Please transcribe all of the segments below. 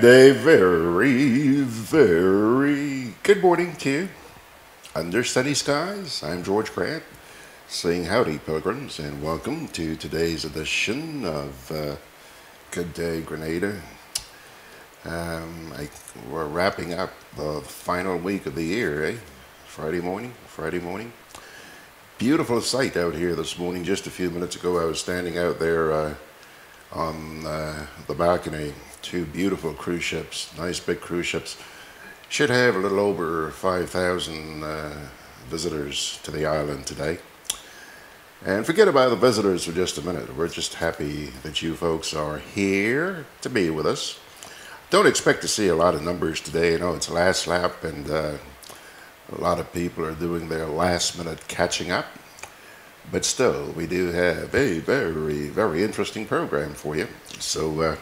a very, very good morning to you. Under sunny skies, I'm George Grant, saying howdy, pilgrims, and welcome to today's edition of Gudday Grenada. We're wrapping up the final week of the year, eh? Friday morning. Beautiful sight out here this morning. Just a few minutes ago, I was standing out there on the balcony. Two beautiful cruise ships, nice big cruise ships. Should have a little over 5,000 visitors to the island today. And forget about the visitors for just a minute. We're just happy that you folks are here to be with us. Don't expect to see a lot of numbers today. You know, it's last lap, and a lot of people are doing their last minute catching up. But still, we do have a very, very interesting program for you. So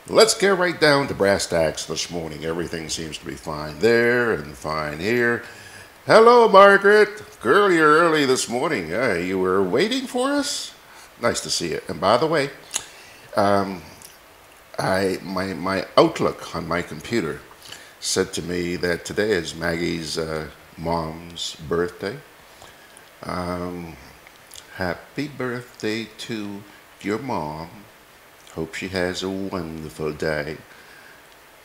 let's get right down to brass tacks this morning. Everything seems to be fine there and fine here. Hello, Margaret. Girl, you're early this morning. You were waiting for us? Nice to see you. And by the way, my Outlook on my computer said to me that today is Maggie's mom's birthday. Happy birthday to your mom. Hope she has a wonderful day.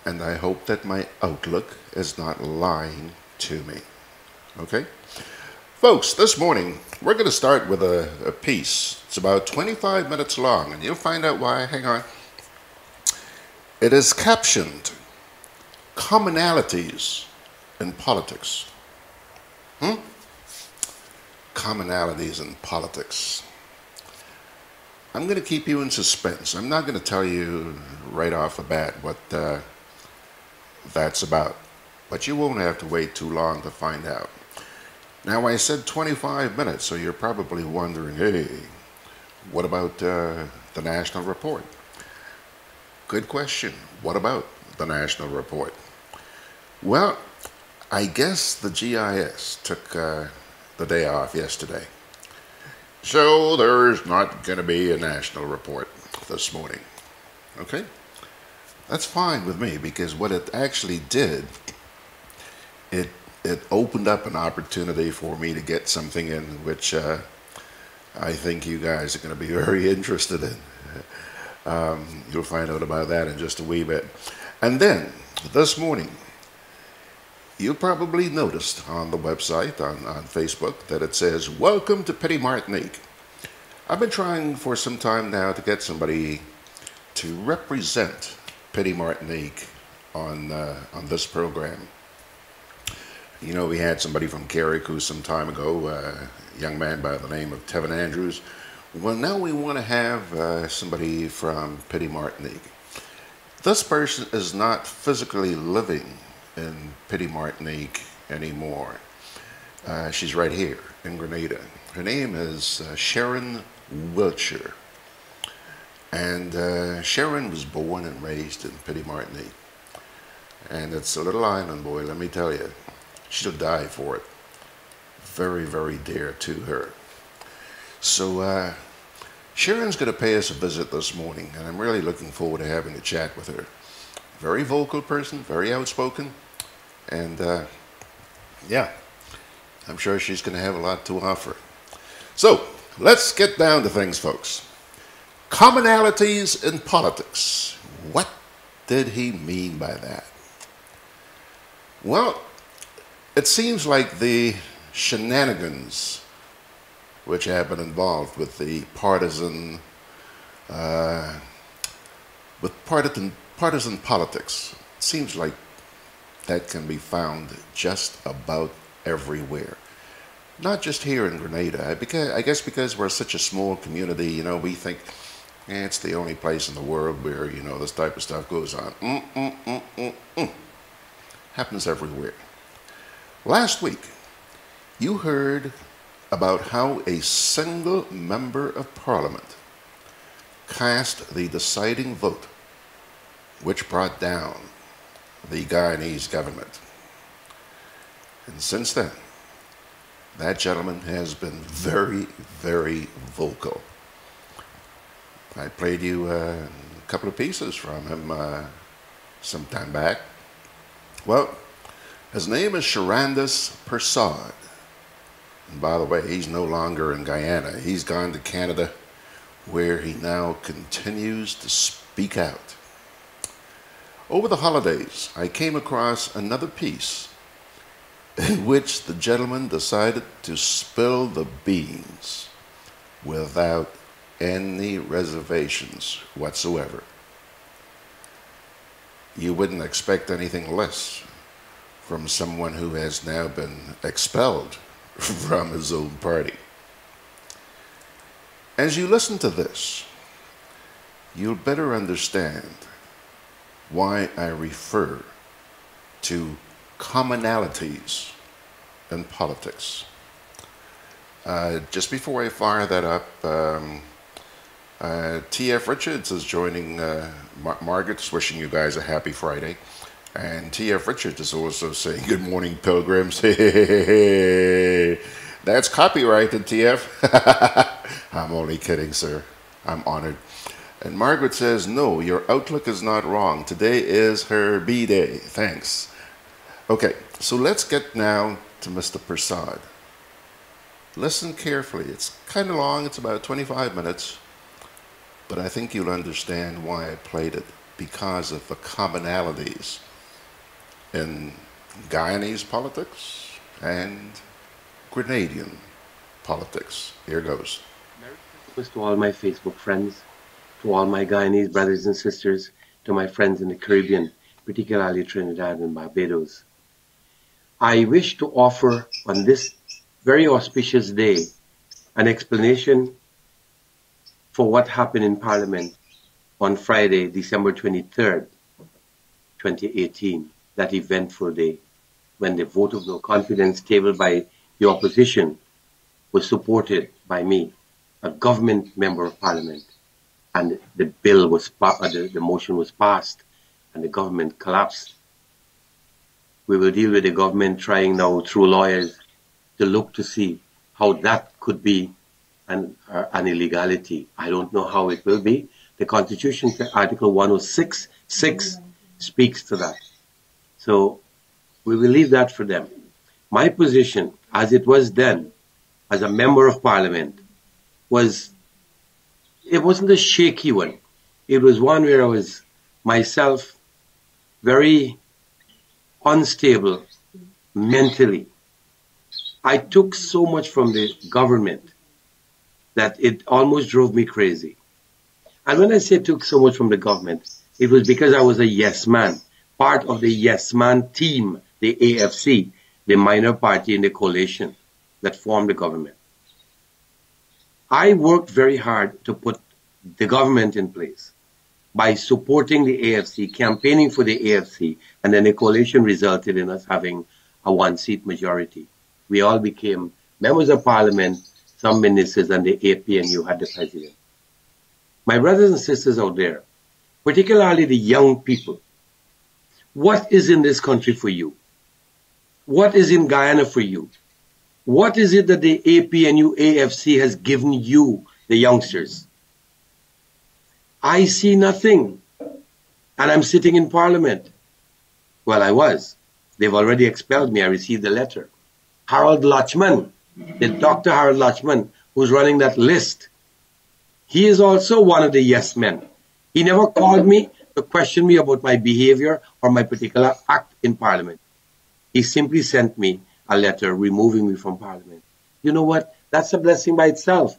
And I hope that my Outlook is not lying to me. Okay? Folks, this morning we're going to start with a piece. It's about 25 minutes long, and you'll find out why. Hang on. It is captioned, Commonalities in Politics. Commonalities in politics. I'm going to keep you in suspense. I'm not going to tell you right off the bat what that's about, but you won't have to wait too long to find out. Now, I said 25 minutes, so you're probably wondering, hey, what about the National Report? Good question. What about the National Report? Well, I guess the GIS took the day off yesterday. So there's not going to be a National Report this morning. Okay? That's fine with me, because what it actually did, it opened up an opportunity for me to get something in which I think you guys are going to be very interested in. You'll find out about that in just a wee bit. And then, this morning, you probably noticed on the website, on Facebook, that it says, Welcome to Petite, Martinique. I've been trying for some time now to get somebody to represent Petite, Martinique on this program. You know, we had somebody from Carriacou some time ago, a young man by the name of Tevin Andrews. Well, now we want to have somebody from Petite, Martinique. This person is not physically living in Petite, Martinique anymore. She's right here in Grenada. Her name is Sharon Wiltshire. And Sharon was born and raised in Petite, Martinique. And it's a little island, boy, let me tell you. She'll die for it. Very, very dear to her. So Sharon's going to pay us a visit this morning, and I'm really looking forward to having a chat with her. Very vocal person, very outspoken, and yeah, I'm sure she's going to have a lot to offer. So let's get down to things, folks. Commonalities in politics. What did he mean by that? Well, it seems like the shenanigans which have been involved with the partisan politics, it seems like that can be found just about everywhere. Not just here in Grenada. I guess because we're such a small community, you know, we think it's the only place in the world where, you know, this type of stuff goes on. Happens everywhere. Last week, you heard about how a single member of Parliament cast the deciding vote which brought down the Guyanese government. And since then, that gentleman has been very, very vocal. I played you a couple of pieces from him some time back. Well, his name is Sharandas Persad. And by the way, he's no longer in Guyana. He's gone to Canada, where he now continues to speak out. Over the holidays, I came across another piece in which the gentleman decided to spill the beans without any reservations whatsoever. You wouldn't expect anything less from someone who has now been expelled from his own party. As you listen to this, you'll better understand why I refer to commonalities in politics. Just before I fire that up, T.F. Richards is joining. Margaret's wishing you guys a happy Friday. And T.F. Richards is also saying, good morning, pilgrims. That's copyrighted, T.F. I'm only kidding, sir. I'm honored. And Margaret says, no, your outlook is not wrong. Today is her B-Day. Thanks. Okay, so let's get now to Mr. Persad. Listen carefully. It's kind of long. It's about 25 minutes. But I think you'll understand why I played it, because of the commonalities in Guyanese politics and Grenadian politics. Here goes. Merry Christmas to all my Facebook friends, to all my Guyanese brothers and sisters, to my friends in the Caribbean, particularly Trinidad and Barbados. I wish to offer on this very auspicious day an explanation for what happened in Parliament on Friday, December 23rd, 2018, that eventful day, when the vote of no confidence tabled by the opposition was supported by me, a government member of Parliament, and the bill was, the motion was passed, and the government collapsed. We will deal with the government trying now through lawyers to look to see how that could be an illegality. I don't know how it will be. The Constitution, Article 106(6) speaks to that. So we will leave that for them. My position, as it was then, as a member of Parliament, it wasn't a shaky one. It was one where I was myself very unstable mentally. I took so much from the government that it almost drove me crazy. And when I say took so much from the government, it was because I was a yes man, part of the yes man team, the AFC, the minor party in the coalition that formed the government. I worked very hard to put the government in place by supporting the AFC, campaigning for the AFC, and then the coalition resulted in us having a one-seat majority. We all became members of Parliament, some ministers, and the APNU had the president. My brothers and sisters out there, particularly the young people, what is in this country for you? What is in Guyana for you? What is it that the APNU AFC has given you, the youngsters? I see nothing. And I'm sitting in Parliament. Well, I was. They've already expelled me. I received a letter. Harold Lachman, the Dr. Harold Lachman, who's running that list, he is also one of the yes men. He never called me to question me about my behavior or my particular act in Parliament. He simply sent me a letter removing me from Parliament. You know what? That's a blessing by itself.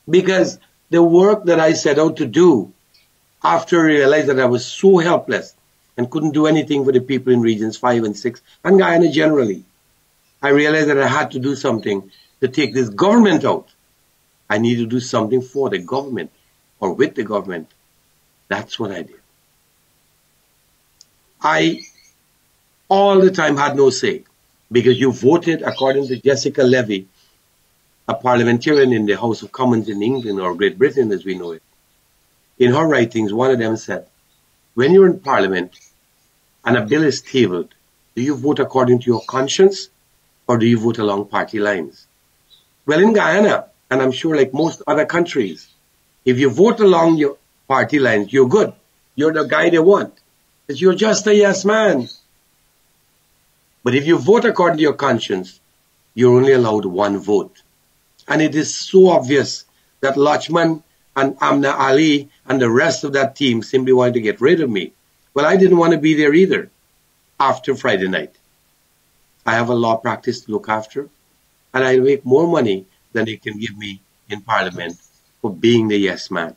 Because the work that I set out to do, after I realized that I was so helpless and couldn't do anything for the people in Regions 5 and 6, and Guyana generally, I realized that I had to do something to take this government out. I need to do something for the government or with the government. That's what I did. I all the time had no say, because you voted according to Jessica Levy, a parliamentarian in the House of Commons in England, or Great Britain as we know it. In her writings, one of them said, when you're in Parliament and a bill is tabled, do you vote according to your conscience or do you vote along party lines? Well, in Guyana, and I'm sure like most other countries, if you vote along your party lines, you're good. You're the guy they want. Because you're just a yes man. But if you vote according to your conscience, you're only allowed one vote. And it is so obvious that Lachman and Amna Ali and the rest of that team simply wanted to get rid of me. Well, I didn't want to be there either after Friday night. I have a law practice to look after, and I make more money than they can give me in Parliament for being the yes man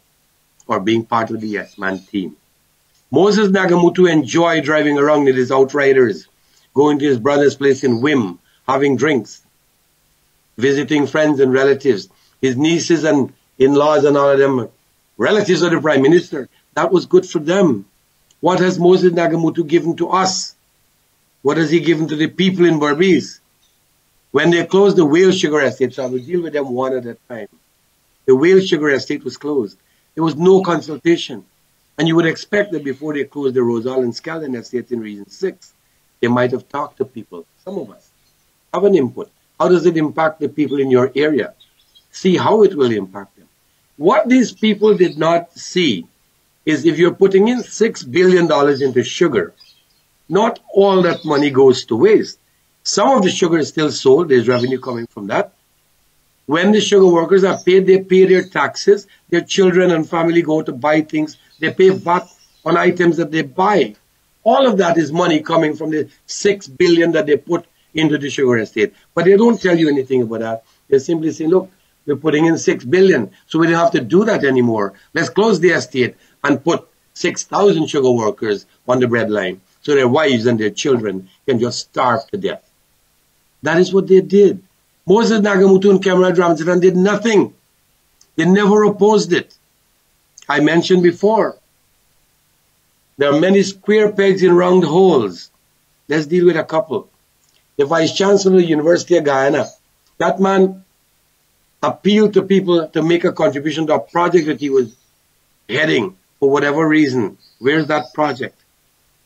or being part of the yes man team. Moses Nagamutu enjoyed driving around with his outriders, going to his brother's place in Wim, having drinks, visiting friends and relatives, his nieces and in-laws and all of them, relatives of the Prime Minister. That was good for them. What has Moses Nagamutu given to us? What has he given to the people in Berbice? When they closed the whale sugar estate, so I will deal with them one at a time. The whale sugar estate was closed. There was no consultation. And you would expect that before they closed the Rosal and Scaldon estate in Region 6, they might have talked to people. Some of us have an input. How does it impact the people in your area? See how it will impact them. What these people did not see is if you're putting in $6 billion into sugar, not all that money goes to waste. Some of the sugar is still sold. There's revenue coming from that. When the sugar workers are paid, they pay their taxes. Their children and family go to buy things. They pay VAT on items that they buy. All of that is money coming from the $6 billion that they put into the sugar estate. But they don't tell you anything about that. They simply say, look, we're putting in $6 billion, so we don't have to do that anymore. Let's close the estate and put 6,000 sugar workers on the breadline so their wives and their children can just starve to death. That is what they did. Moses Nagamutu and Cameron Ramsden did nothing. They never opposed it. I mentioned before, there are many square pegs in round holes. Let's deal with a couple. The Vice Chancellor of the University of Guyana, that man appealed to people to make a contribution to a project that he was heading for whatever reason. Where's that project?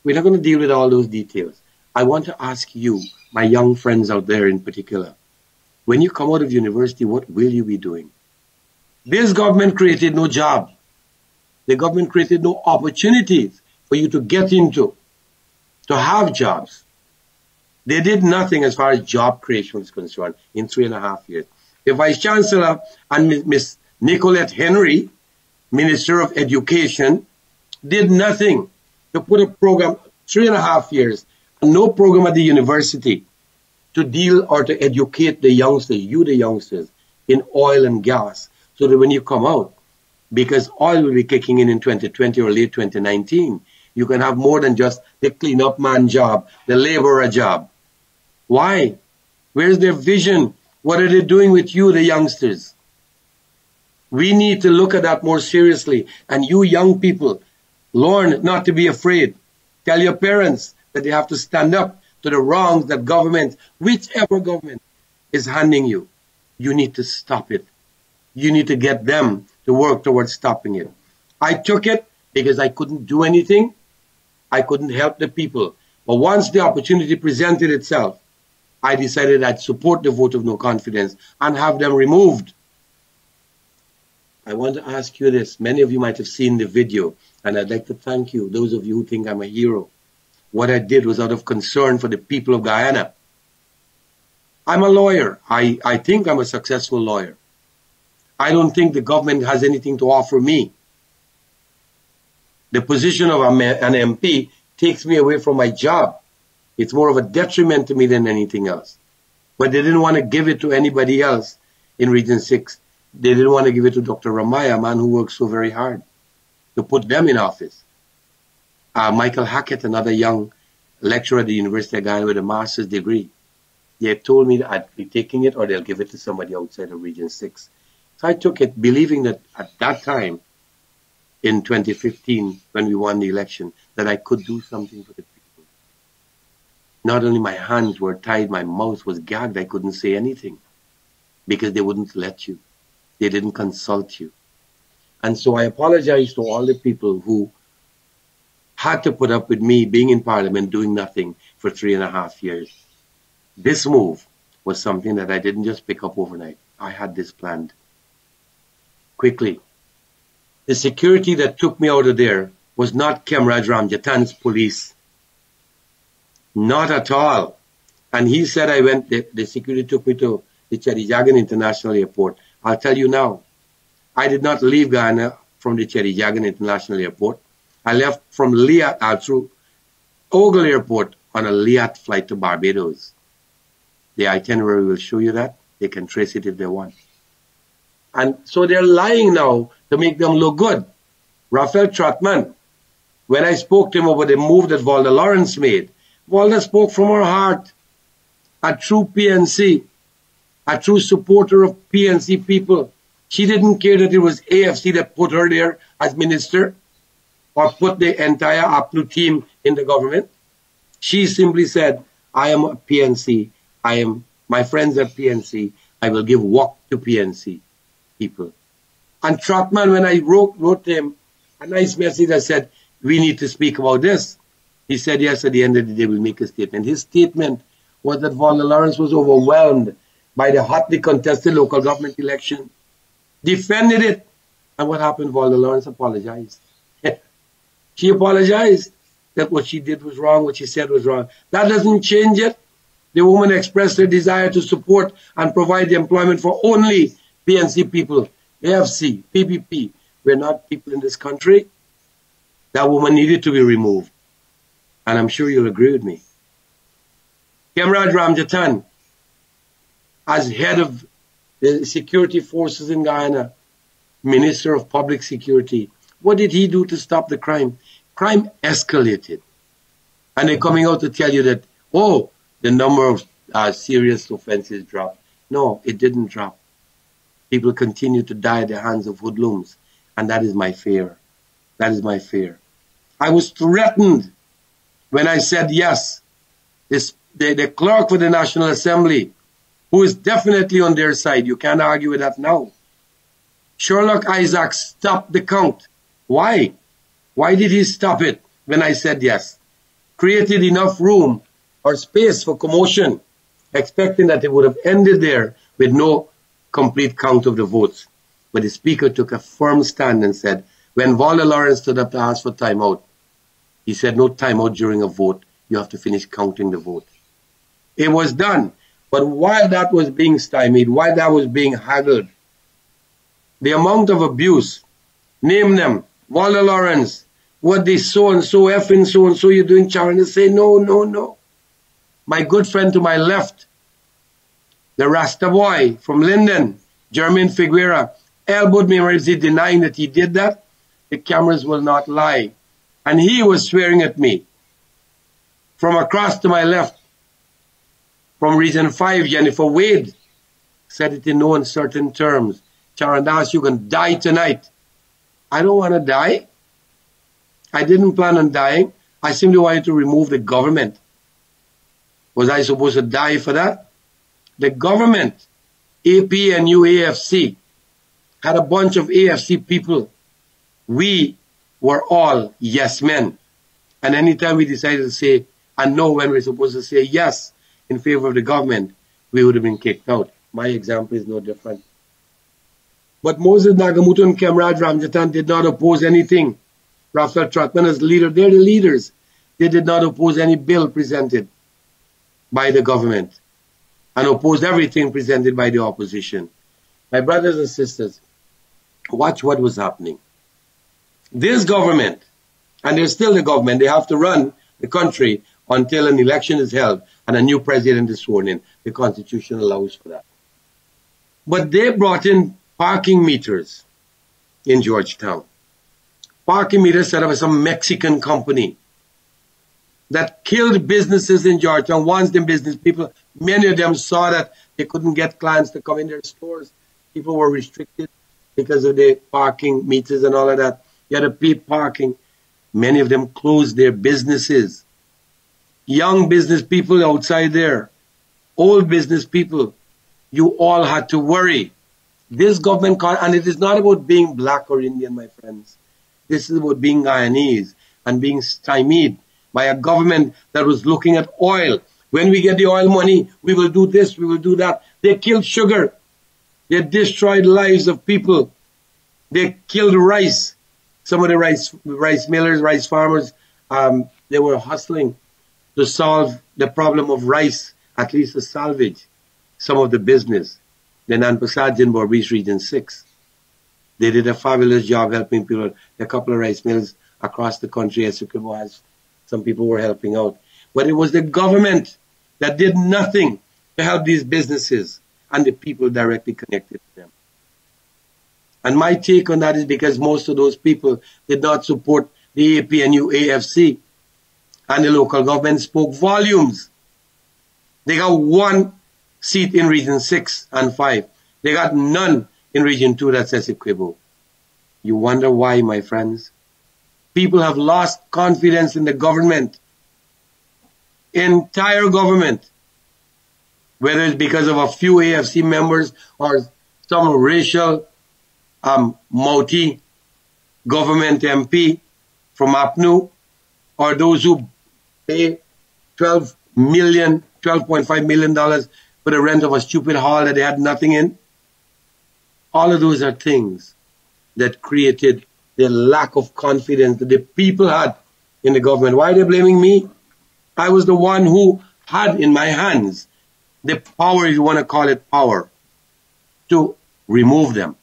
We're not going to deal with all those details. I want to ask you, my young friends out there in particular, when you come out of university, what will you be doing? This government created no job. The government created no opportunities for you to get into, to have jobs. They did nothing as far as job creation is concerned in 3.5 years. The Vice Chancellor and Miss Nicolette Henry, Minister of Education, did nothing to put a program, 3.5 years, and no program at the university to deal or to educate the youngsters, the youngsters, in oil and gas, so that when you come out, because oil will be kicking in 2020 or late 2019, you can have more than just the clean-up man job, the laborer job. Why? Where's their vision? What are they doing with you, the youngsters? We need to look at that more seriously. And you young people, learn not to be afraid. Tell your parents that they have to stand up to the wrongs that government, whichever government, is handing you. You need to stop it. You need to get them to work towards stopping it. I took it because I couldn't do anything. I couldn't help the people. But once the opportunity presented itself, I decided I'd support the vote of no confidence and have them removed. I want to ask you this. Many of you might have seen the video, and I'd like to thank you, those of you who think I'm a hero. What I did was out of concern for the people of Guyana. I'm a lawyer. I think I'm a successful lawyer. I don't think the government has anything to offer me. The position of an MP takes me away from my job. It's more of a detriment to me than anything else. But they didn't want to give it to anybody else in Region 6. They didn't want to give it to Dr. Ramaya, a man who works so very hard, to put them in office. Michael Hackett, another young lecturer at the University of Guyana with a master's degree, they told me that I'd be taking it or they'll give it to somebody outside of Region 6. So I took it, believing that at that time, in 2015, when we won the election, that I could do something for the people. Not only my hands were tied, my mouth was gagged, I couldn't say anything because they wouldn't let you. They didn't consult you. And so I apologize to all the people who had to put up with me being in Parliament doing nothing for 3.5 years. This move was something that I didn't just pick up overnight. I had this planned. Quickly. The security that took me out of there was not Kemraj Ramjatan's police. Not at all. And he said the security took me to the Cherijagan International Airport. I'll tell you now, I did not leave Ghana from the Cherijagan International Airport. I left from Liat through Ogle Airport on a Liat flight to Barbados. The itinerary will show you that. They can trace it if they want. And so they're lying now to make them look good. Raphael Trotman, when I spoke to him about the move that Valda Lawrence made, Valda spoke from her heart. A true PNC, a true supporter of PNC people. She didn't care that it was AFC that put her there as minister or put the entire APLU team in the government. She simply said, I am a PNC. My friends are PNC. I will give work to PNC people. And Trotman, when I wrote him a nice message, I said, we need to speak about this. He said, yes, at the end of the day, we'll make a statement. His statement was that Valda Lawrence was overwhelmed by the hotly contested local government election, defended it, and what happened? Valda Lawrence apologized. She apologized that what she did was wrong, what she said was wrong. That doesn't change it. The woman expressed her desire to support and provide employment for only PNC people, AFC, PPP. We're not people in this country. That woman needed to be removed. And I'm sure you'll agree with me. Kemraj Ramjatan, as head of the security forces in Guyana, Minister of Public Security, what did he do to stop the crime? Crime escalated. And they're coming out to tell you that, oh, the number of serious offenses dropped. No, it didn't drop. People continue to die at the hands of hoodlums. And that is my fear. That is my fear. I was threatened when I said yes. The clerk for the National Assembly, who is definitely on their side, you can't argue with that now. Sherlock Isaac stopped the count. Why? Why did he stop it when I said yes? Created enough room or space for commotion, expecting that it would have ended there with no complete count of the votes. But the speaker took a firm stand and said, when Valda Lawrence stood up to ask for timeout, he said no timeout during a vote. You have to finish counting the vote. It was done. But while that was being stymied, while that was being haggled, the amount of abuse, name them, Valda Lawrence, what they so-and-so, effing so-and-so you're doing, Charon, they say, no, no, no. My good friend to my left, the Rasta boy from Linden, Jermaine Figuera, elbowed me when he denying that he did that. The cameras will not lie. And he was swearing at me. From across to my left, from Region 5, Jennifer Wade, said it in no uncertain terms. Charandas, you can die tonight. I don't want to die. I didn't plan on dying. I simply wanted to remove the government. Was I supposed to die for that? The government, APNU AFC, had a bunch of AFC people. We were all yes men. And anytime we decided to say and no when we're supposed to say yes in favor of the government, we would have been kicked out. My example is no different. But Moses Nagamutu and Kemraj Ramjatan did not oppose anything. Raphael Trotman as leader, they're the leaders. They did not oppose any bill presented by the government and opposed everything presented by the opposition. My brothers and sisters, watch what was happening. This government, and they're still the government, they have to run the country until an election is held and a new president is sworn in. The Constitution allows for that. But they brought in parking meters in Georgetown. Parking meters set up by some Mexican company that killed businesses in Georgetown. Once the business people, many of them saw that they couldn't get clients to come in their stores. People were restricted because of the parking meters and all of that. You had to pay parking. Many of them closed their businesses. Young business people outside there, old business people, you all had to worry. This government, and it is not about being black or Indian, my friends. This is about being Guyanese and being stymied by a government that was looking at oil. When we get the oil money, we will do this, we will do that. They killed sugar. They destroyed lives of people. They killed rice. Some of the rice millers, rice farmers, they were hustling to solve the problem of rice, at least to salvage some of the business. The Nanpasad Borbis Region 6. They did a fabulous job helping people. A couple of rice mills across the country, as has, some people were helping out. But it was the government that did nothing to help these businesses and the people directly connected to them. And my take on that is because most of those people did not support the APNU AFC, and the local government spoke volumes. They got 1 seat in Region 6 and 5. They got none in Region 2, that's Essequibo. You wonder why, my friends? People have lost confidence in the government, entire government, whether it's because of a few AFC members or some racial multi government MP from APNU, or those who pay $12.5 million for the rent of a stupid hall that they had nothing in. All of those are things that created the lack of confidence that the people had in the government. Why are they blaming me? I was the one who had in my hands the power, if you want to call it power, to remove them.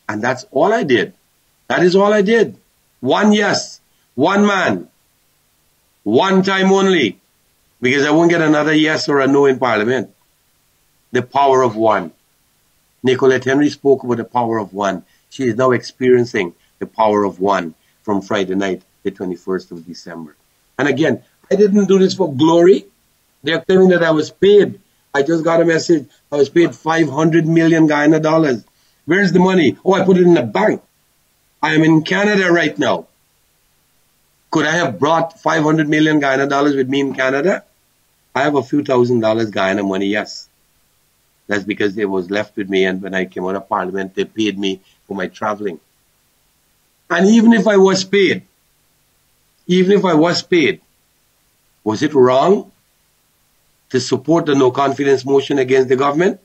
And that's all I did. That is all I did. 1 yes, 1 man, 1 time only, because I won't get another yes or a no in Parliament. The power of 1. Nicolette Henry spoke about the power of 1. She is now experiencing the power of 1 from Friday night, the 21st of December. And again, I didn't do this for glory. They're telling me that I was paid. I just got a message. I was paid 500 million Guyana dollars. Where's the money? Oh, I put it in the bank. I am in Canada right now. Could I have brought 500 million Guyana dollars with me in Canada? I have a few $1,000s Guyana money, yes. That's because it was left with me, and when I came out of Parliament, they paid me for my traveling. And even if I was paid, was it wrong to support the no confidence motion against the government?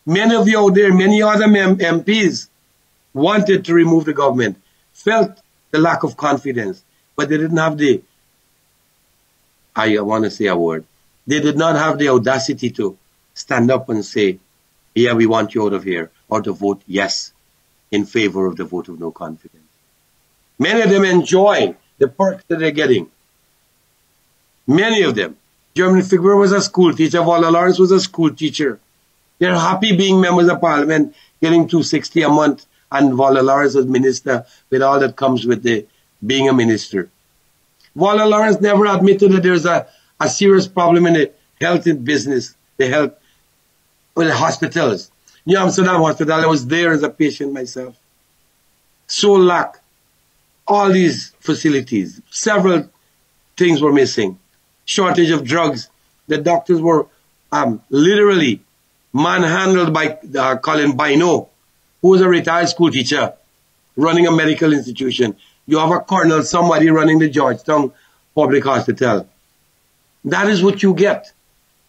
Many of you out there, many other MPs wanted to remove the government, felt the lack of confidence, but they didn't have the, I want to say a word, they did not have the audacity to stand up and say, yeah, we want you out of here, or to vote yes in favor of the vote of no confidence. Many of them enjoy the perks that they're getting. Many of them. German Figueroa was a school teacher. Walla Lawrence was a school teacher. They're happy being members of Parliament, getting $260 a month, and Walla Lawrence as minister with all that comes with being a minister. Walla Lawrence never admitted that there's a serious problem in the health business, the health with the hospitals. New Amsterdam Hospital, I was there as a patient myself. So lack all these facilities. Several things were missing. Shortage of drugs. The doctors were literally manhandled by Colin Bino, who was a retired school teacher running a medical institution. You have a colonel, somebody running the Georgetown Public Hospital. That is what you get.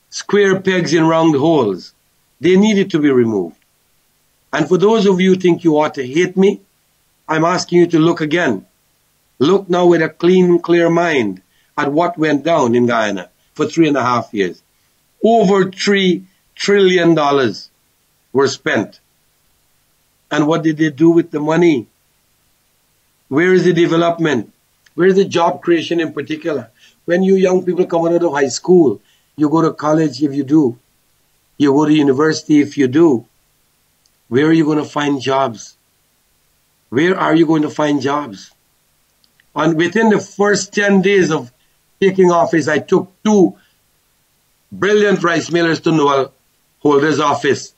Square pegs in round holes. They needed to be removed. And for those of you who think you ought to hate me, I'm asking you to look again. Look now with a clean, clear mind at what went down in Guyana for 3.5 years. Over $3 trillion were spent. And what did they do with the money? Where is the development? Where is the job creation in particular? When you young people come out of high school, you go to college if you do. You go to university if you do. Where are you going to find jobs? Where are you going to find jobs? And within the first 10 days of taking office, I took 2 brilliant rice millers to Noel Holder's office.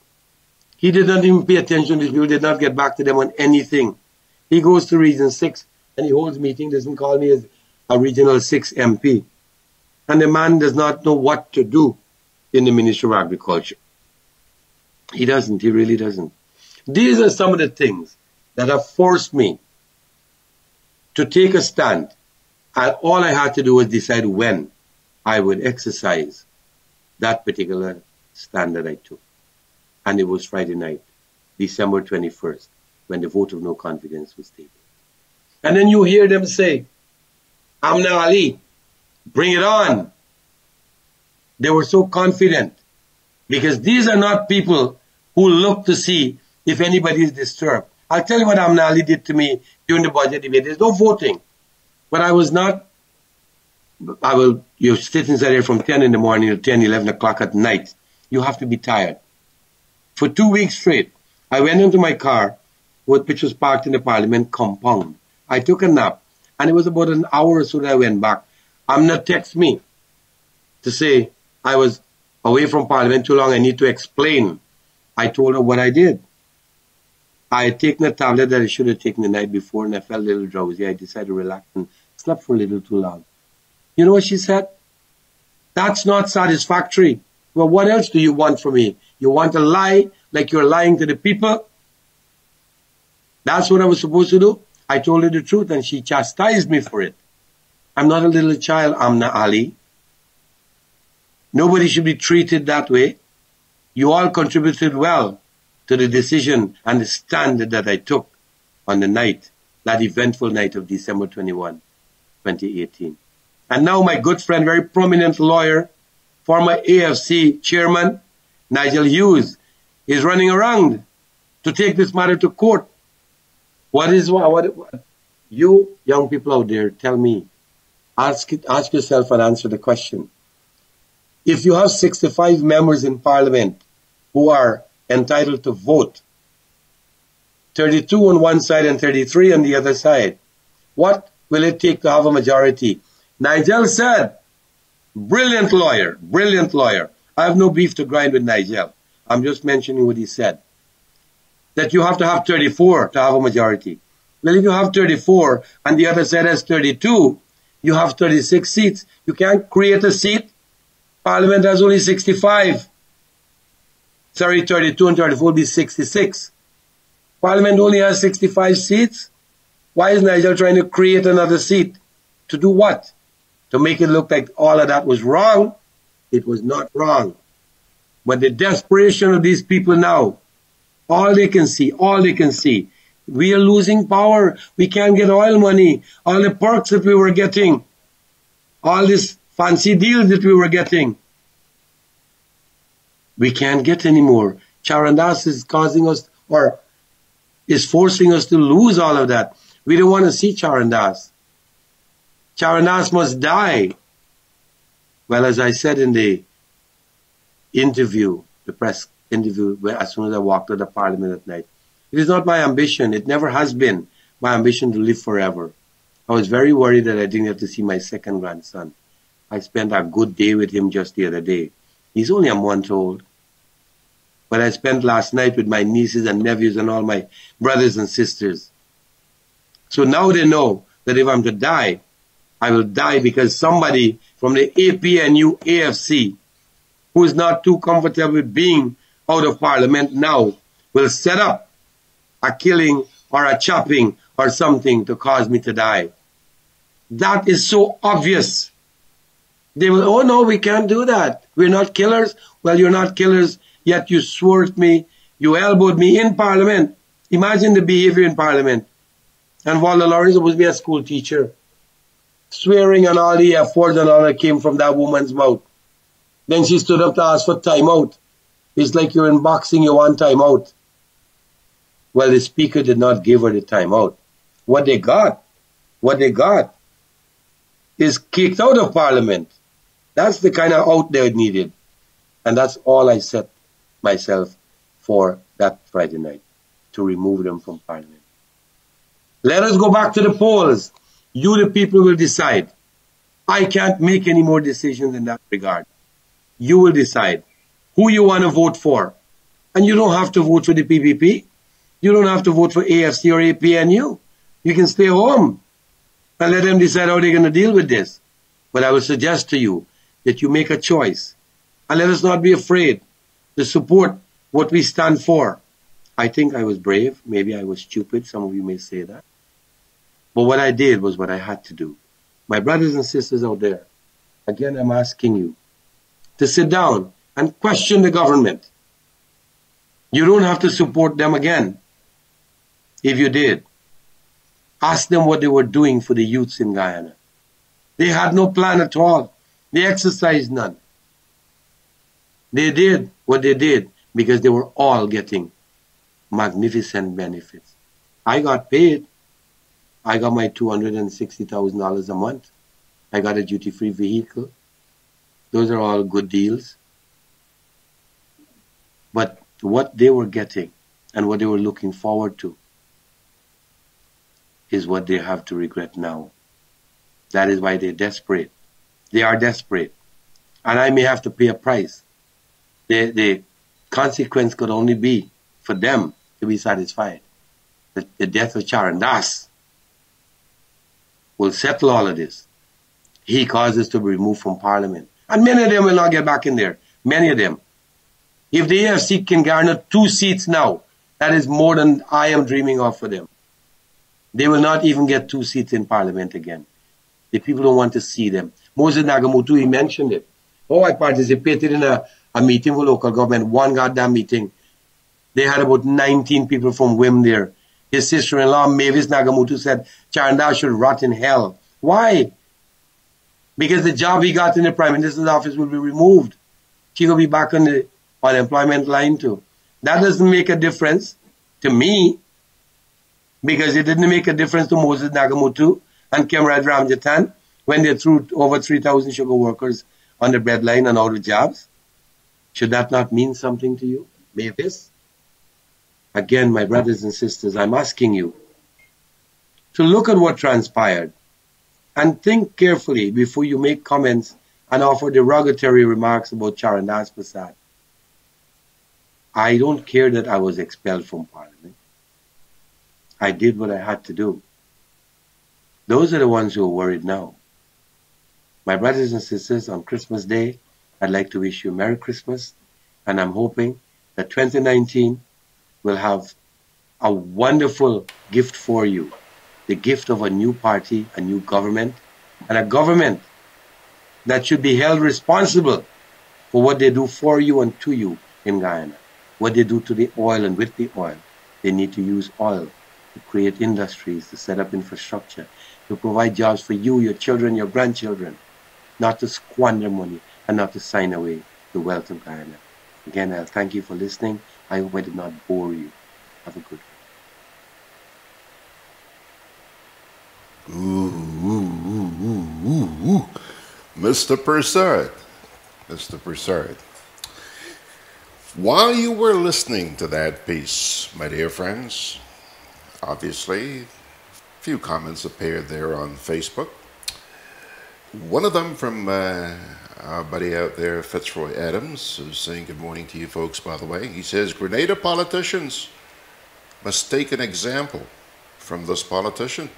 He did not even pay attention to these people, did not get back to them on anything. He goes to Region 6 and he holds meeting, doesn't call me as a Regional 6 MP. And the man does not know what to do in the Ministry of Agriculture. He doesn't, he really doesn't. These are some of the things that have forced me to take a stand. And all I had to do was decide when I would exercise that particular stand that I took. And it was Friday night, December 21st, when the vote of no confidence was taken. And then you hear them say, Amna Ali, bring it on. They were so confident because these are not people who look to see if anybody is disturbed. I'll tell you what Amna Ali did to me during the budget debate. There's no voting. But I was not, you're sitting there from 10 in the morning to 10, 11 o'clock at night. You have to be tired. For 2 weeks straight, I went into my car, which was parked in the Parliament compound. I took a nap, and it was about an hour or so that I went back. Amna texted me to say I was away from Parliament too long. I need to explain. I told her what I did. I had taken a tablet that I should have taken the night before, and I felt a little drowsy. I decided to relax and slept for a little too long. You know what she said? That's not satisfactory. Well, what else do you want from me? You want to lie like you're lying to the people? That's what I was supposed to do? I told her the truth, and she chastised me for it. I'm not a little child, Amna Ali. Nobody should be treated that way. You all contributed well to the decision and the stand that I took on the night, that eventful night of December 21, 2018. And now my good friend, very prominent lawyer, former AFC chairman, Nigel Hughes, is running around to take this matter to court. What you young people out there, tell me, ask yourself and answer the question. If you have 65 members in Parliament who are entitled to vote, 32 on one side and 33 on the other side, what will it take to have a majority? Nigel said, brilliant lawyer, brilliant lawyer. I have no beef to grind with Nigel. I'm just mentioning what he said. That you have to have 34 to have a majority. Well, if you have 34 and the other side has 32, you have 36 seats. You can't create a seat. Parliament has only 65. Sorry, 32 and 34 will be 66. Parliament only has 65 seats. Why is Nigel trying to create another seat? To do what? To make it look like all of that was wrong? It was not wrong. But the desperation of these people now, all they can see, we are losing power. We can't get oil money. All the perks that we were getting, all these fancy deals that we were getting, we can't get anymore. Charandas is causing us, or is forcing us to lose all of that. We don't want to see Charandas. Charandas must die. Well, as I said in the interview, the press interview, as soon as I walked out of Parliament at night, it is not my ambition. It never has been my ambition to live forever. I was very worried that I didn't get to see my second grandson. I spent a good day with him just the other day. He's only a month old. But I spent last night with my nieces and nephews and all my brothers and sisters. So now they know that if I'm to die, I will die because somebody from the APNU AFC, who is not too comfortable with being out of Parliament now, will set up a killing or a chopping or something to cause me to die. That is so obvious. They will, oh no, we can't do that. We're not killers. Well, you're not killers, yet you swore at me, you elbowed me in Parliament. Imagine the behavior in Parliament. And Walter Lawrence was be a school teacher. Swearing and all the F words and all that came from that woman's mouth. Then she stood up to ask for time out. It's like you're in boxing, you want time out. Well, the speaker did not give her the time out. What they got is kicked out of Parliament. That's the kind of out they needed. And that's all I set myself for that Friday night, to remove them from Parliament. Let us go back to the polls. You, the people, will decide. I can't make any more decisions in that regard. You will decide who you want to vote for. And you don't have to vote for the PPP. You don't have to vote for AFC or APNU. You can stay home and let them decide how they're going to deal with this. But I will suggest to you that you make a choice. And let us not be afraid to support what we stand for. I think I was brave. Maybe I was stupid. Some of you may say that. But what I did was what I had to do. My brothers and sisters out there, again, I'm asking you to sit down and question the government. You don't have to support them again. If you did, Ask them what they were doing for the youths in Guyana. They had no plan at all. They exercised none. They did what they did because they were all getting magnificent benefits. I got paid. I got my $260,000 a month. I got a duty-free vehicle. Those are all good deals. But what they were getting and what they were looking forward to is what they have to regret now. That is why they're desperate. They are desperate. And I may have to pay a price. The consequence could only be for them to be satisfied. The death of Charandas will settle all of this. He causes to be removed from Parliament. And many of them will not get back in there. Many of them. If the AFC can garner 2 seats now, that is more than I am dreaming of for them. They will not even get 2 seats in Parliament again. The people don't want to see them. Moses Nagamutu, he mentioned it. Oh, I participated in a meeting with local government, one goddamn meeting. They had about 19 people from WIM there. His sister-in-law, Mavis Nagamutu, said Charandas should rot in hell. Why? Because the job he got in the Prime Minister's office will be removed. She will be back on the unemployment line too. That doesn't make a difference to me, because it didn't make a difference to Moses Nagamutu and Kemrad Ramjatan when they threw over 3,000 sugar workers on the breadline and out of jobs. Should that not mean something to you, Mavis? Again, my brothers and sisters, I'm asking you to look at what transpired and think carefully before you make comments and offer derogatory remarks about Charandas Prasad. I don't care that I was expelled from Parliament. I did what I had to do. Those are the ones who are worried now. My brothers and sisters, on Christmas Day, I'd like to wish you Merry Christmas, and I'm hoping that 2019 will have a wonderful gift for you. The gift of a new party, a new government, and a government that should be held responsible for what they do for you and to you in Guyana. What they do to the oil and with the oil. They need to use oil to create industries, to set up infrastructure, to provide jobs for you, your children, your grandchildren, not to squander money and not to sign away the wealth of Guyana. Again, I'll thank you for listening. I hope I did not bore you. Have a good one. Ooh. Mr. Persard. Mr. Persard. While you were listening to that piece, my dear friends, obviously, a few comments appeared there on Facebook. One of them from our buddy out there, Fitzroy Adams, who's saying good morning to you folks, by the way. He says, Grenada politicians must take an example from this politician.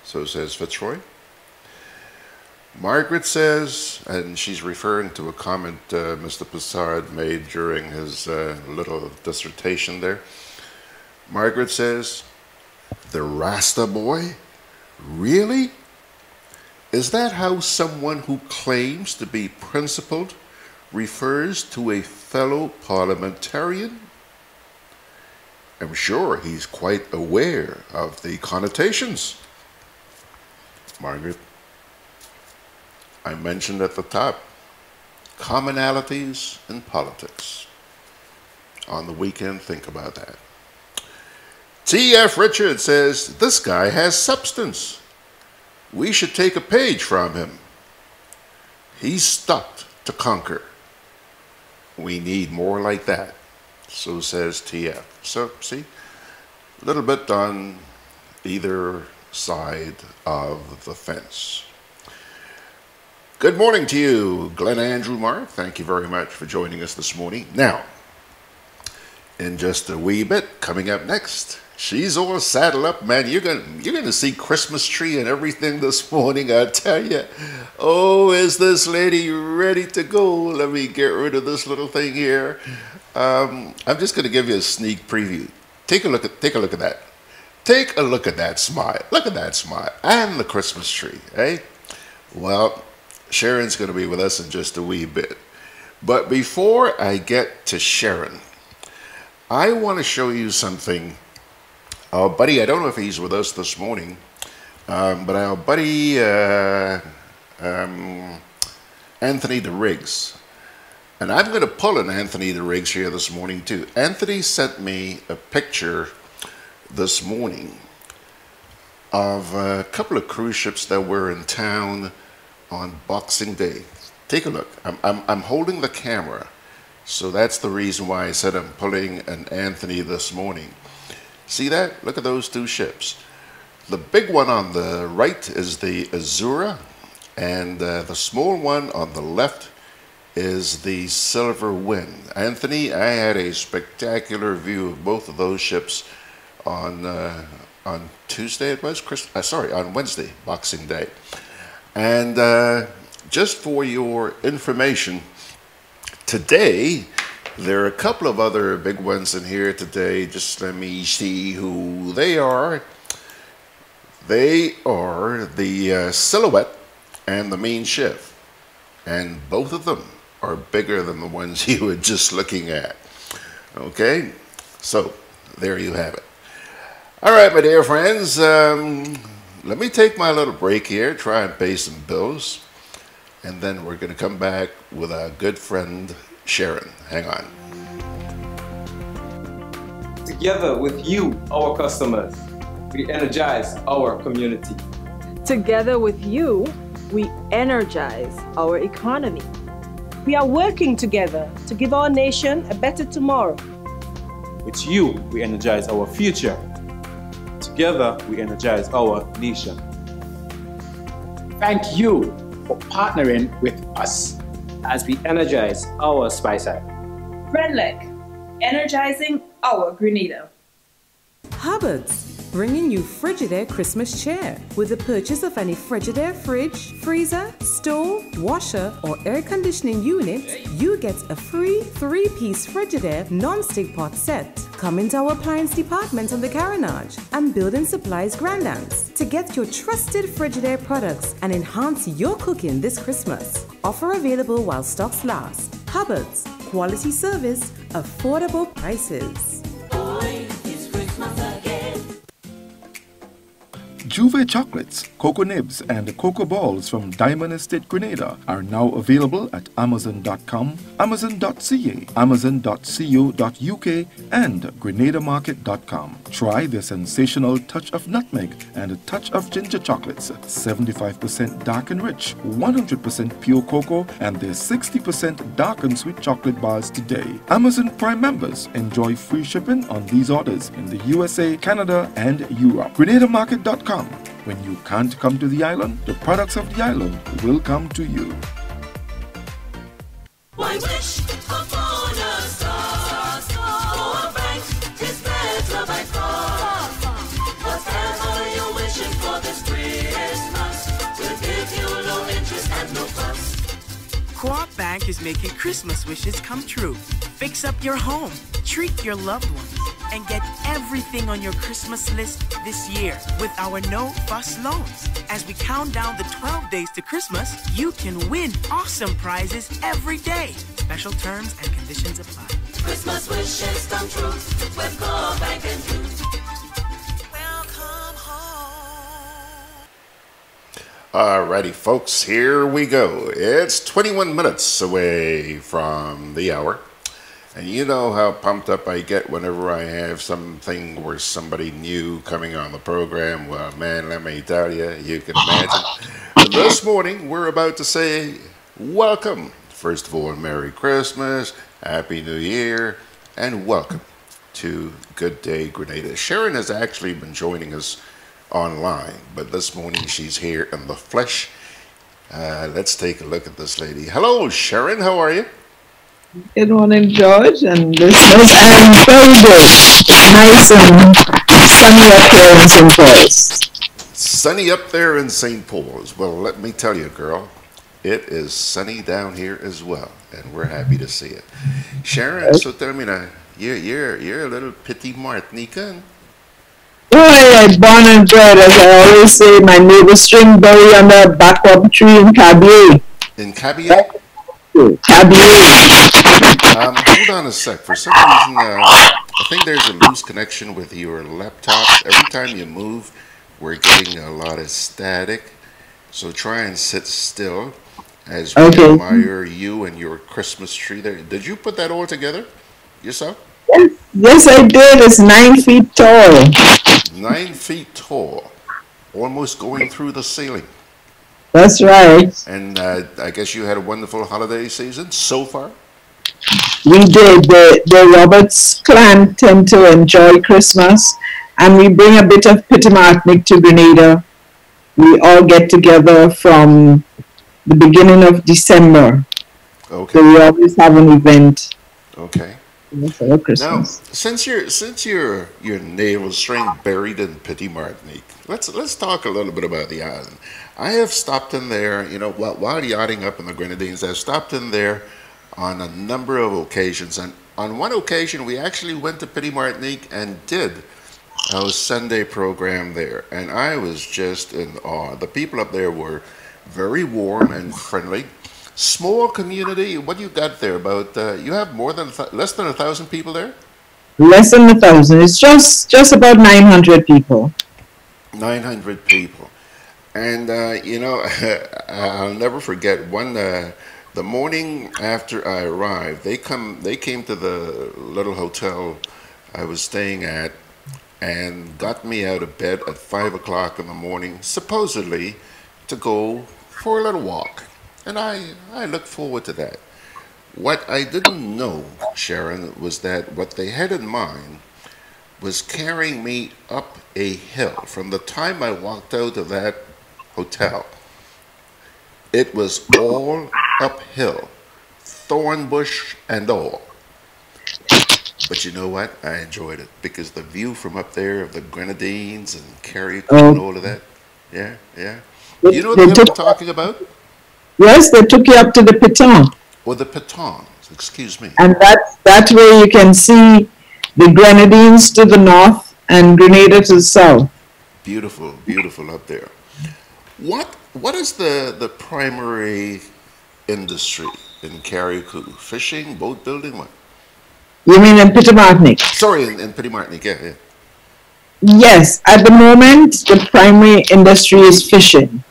So says Fitzroy. Margaret says, and she's referring to a comment Mr. Passard made during his little dissertation there. Margaret says, the Rasta boy? Really? Is that how someone who claims to be principled refers to a fellow parliamentarian? I'm sure he's quite aware of the connotations. Margaret, I mentioned at the top, commonalities in politics. On the weekend, think about that. T.F. Richard says, this guy has substance. We should take a page from him. He's stuck to conquer. We need more like that. So says T.F. So, see, a little bit on either side of the fence. Good morning to you, Glenn Andrew Mark. Thank you very much for joining us this morning. Now, in just a wee bit, coming up next, she's all saddled up, man. You're gonna see Christmas tree and everything this morning, I tell you. Oh, is this lady ready to go? Let me get rid of this little thing here. I'm just gonna give you a sneak preview. Take a look at that. Take a look at that smile. Look at that smile and the Christmas tree, eh? Well, Sharon's going to be with us in just a wee bit. But before I get to Sharon, I want to show you something our buddy, I don't know if he's with us this morning, but our buddy Anthony DeRiggs. And I'm going to pull an Anthony DeRiggs here this morning too. Anthony sent me a picture this morning of a couple of cruise ships that were in town on Boxing Day. Take a look. I'm holding the camera, so that's the reason why I said I'm pulling an Anthony this morning. See that? Look at those two ships. The big one on the right is the Azura, and the small one on the left is the Silver Wind. Anthony, I had a spectacular view of both of those ships on Tuesday. It was on Wednesday, Boxing Day. And just for your information, today there are a couple of other big ones in here today. Just let me see who they are. They are the Silhouette and the Mean Shift, and both of them are bigger than the ones you were just looking at. Okay, so there you have it. All right, my dear friends, let me take my little break here, try and pay some bills, and then we're going to come back with our good friend Sharon. Hang on. Together with you, our customers, we energize our community. Together with you, we energize our economy. We are working together to give our nation a better tomorrow. With you, we energize our future. Together, we energize our nation. Thank you for partnering with us as we energize our Spice Isle. Redleg, energizing our Grenada. Hubbard's, bringing you Frigidaire Christmas cheer. With the purchase of any Frigidaire fridge, freezer, stove, washer, or air conditioning unit, you get a free 3-piece Frigidaire non-stick pot set. Come into our appliance department on the Carronage and Building Supplies Grandance to get your trusted Frigidaire products and enhance your cooking this Christmas. Offer available while stocks last. Hubbard's, quality service, affordable prices. Juve chocolates, cocoa nibs, and cocoa balls from Diamond Estate Grenada are now available at Amazon.com, Amazon.ca, Amazon.co.uk, and GrenadaMarket.com. Try the sensational touch of nutmeg and a touch of ginger chocolates, 75% dark and rich, 100% pure cocoa, and their 60% dark and sweet chocolate bars today. Amazon Prime members enjoy free shipping on these orders in the USA, Canada, and Europe. GrenadaMarket.com. When you can't come to the island, the products of the island will come to you. Why wish upon a star? For a bank is better by far. Whatever you're wishing for this Christmas, will give you low interest and no fuss. Co-op Bank is making Christmas wishes come true. Fix up your home, treat your loved ones, and get everything on your Christmas list this year with our no-fuss loans. As we count down the 12 days to Christmas, you can win awesome prizes every day. Special terms and conditions apply. Christmas wishes come true with Co-op Bank and you. Welcome home. Alrighty, folks, here we go. It's 21 minutes away from the hour. And you know how pumped up I get whenever I have something or somebody new coming on the program. Well, man, let me tell you, you can imagine. This morning, we're about to say welcome. First of all, Merry Christmas, Happy New Year, and welcome to Gudday Grenada. Sharon has actually been joining us online, but this morning she's here in the flesh. Let's take a look at this lady. Hello, Sharon, how are you? Good morning, George, and listeners. I'm very good. Nice and sunny up here in St. Paul's. Sunny up there in St. Paul's. Well, let me tell you, girl, it is sunny down here as well, and we're happy to see it. Sharon, so tell me now, you're a little Petite Martinican? Oh, yeah, born and bred, as I always say, my neighbor stringberry on the backup tree in Cabier. In Cabier? Cabier. Who hold on a sec. For some reason, I think there's a loose connection with your laptop. Every time you move, we're getting a lot of static. So try and sit still as we admire you and your Christmas tree there. Did you put that all together yourself? Yes, I did. It's 9 feet tall. 9 feet tall, almost going through the ceiling. That's right. And I guess you had a wonderful holiday season so far? We did. The Roberts clan tend to enjoy Christmas, and we bring a bit of Petite Martinique to Grenada. We all get together from the beginning of December. Okay. So we always have an event. Okay. For Christmas. Now, since your navel string buried in Petite Martinique, let's talk a little bit about the island. I have stopped in there, you know, while yachting up in the Grenadines. I've stopped in there on a number of occasions, and on one occasion we actually went to Petite Martinique and did our Sunday program there, and I was just in awe. The people up there were very warm and friendly. Small community. What you got there? About you have less than 1,000 people there. Less than 1,000. It's just about 900 people. 900 people, and you know, I'll never forget one. The morning after I arrived, they came to the little hotel I was staying at and got me out of bed at 5 o'clock in the morning, supposedly to go for a little walk. And I look forward to that. What I didn't know, Sharon, was that what they had in mind was carrying me up a hill. From the time I walked out of that hotel, it was all uphill, thorn bush and all. But you know what? I enjoyed it because the view from up there of the Grenadines and Carriacou and all of that. Yeah, yeah. You know what I'm talking about? Yes, they took you up to the Petite. Or the Petite, excuse me. And that's where you can see the Grenadines to the north and Grenada to the south. Beautiful, beautiful up there. What is the primary industry in Carriacou? Fishing, boat building, what? You mean in Petite Martinique? Sorry, in Petite Martinique, yeah. Yes, at the moment, the primary industry is fishing.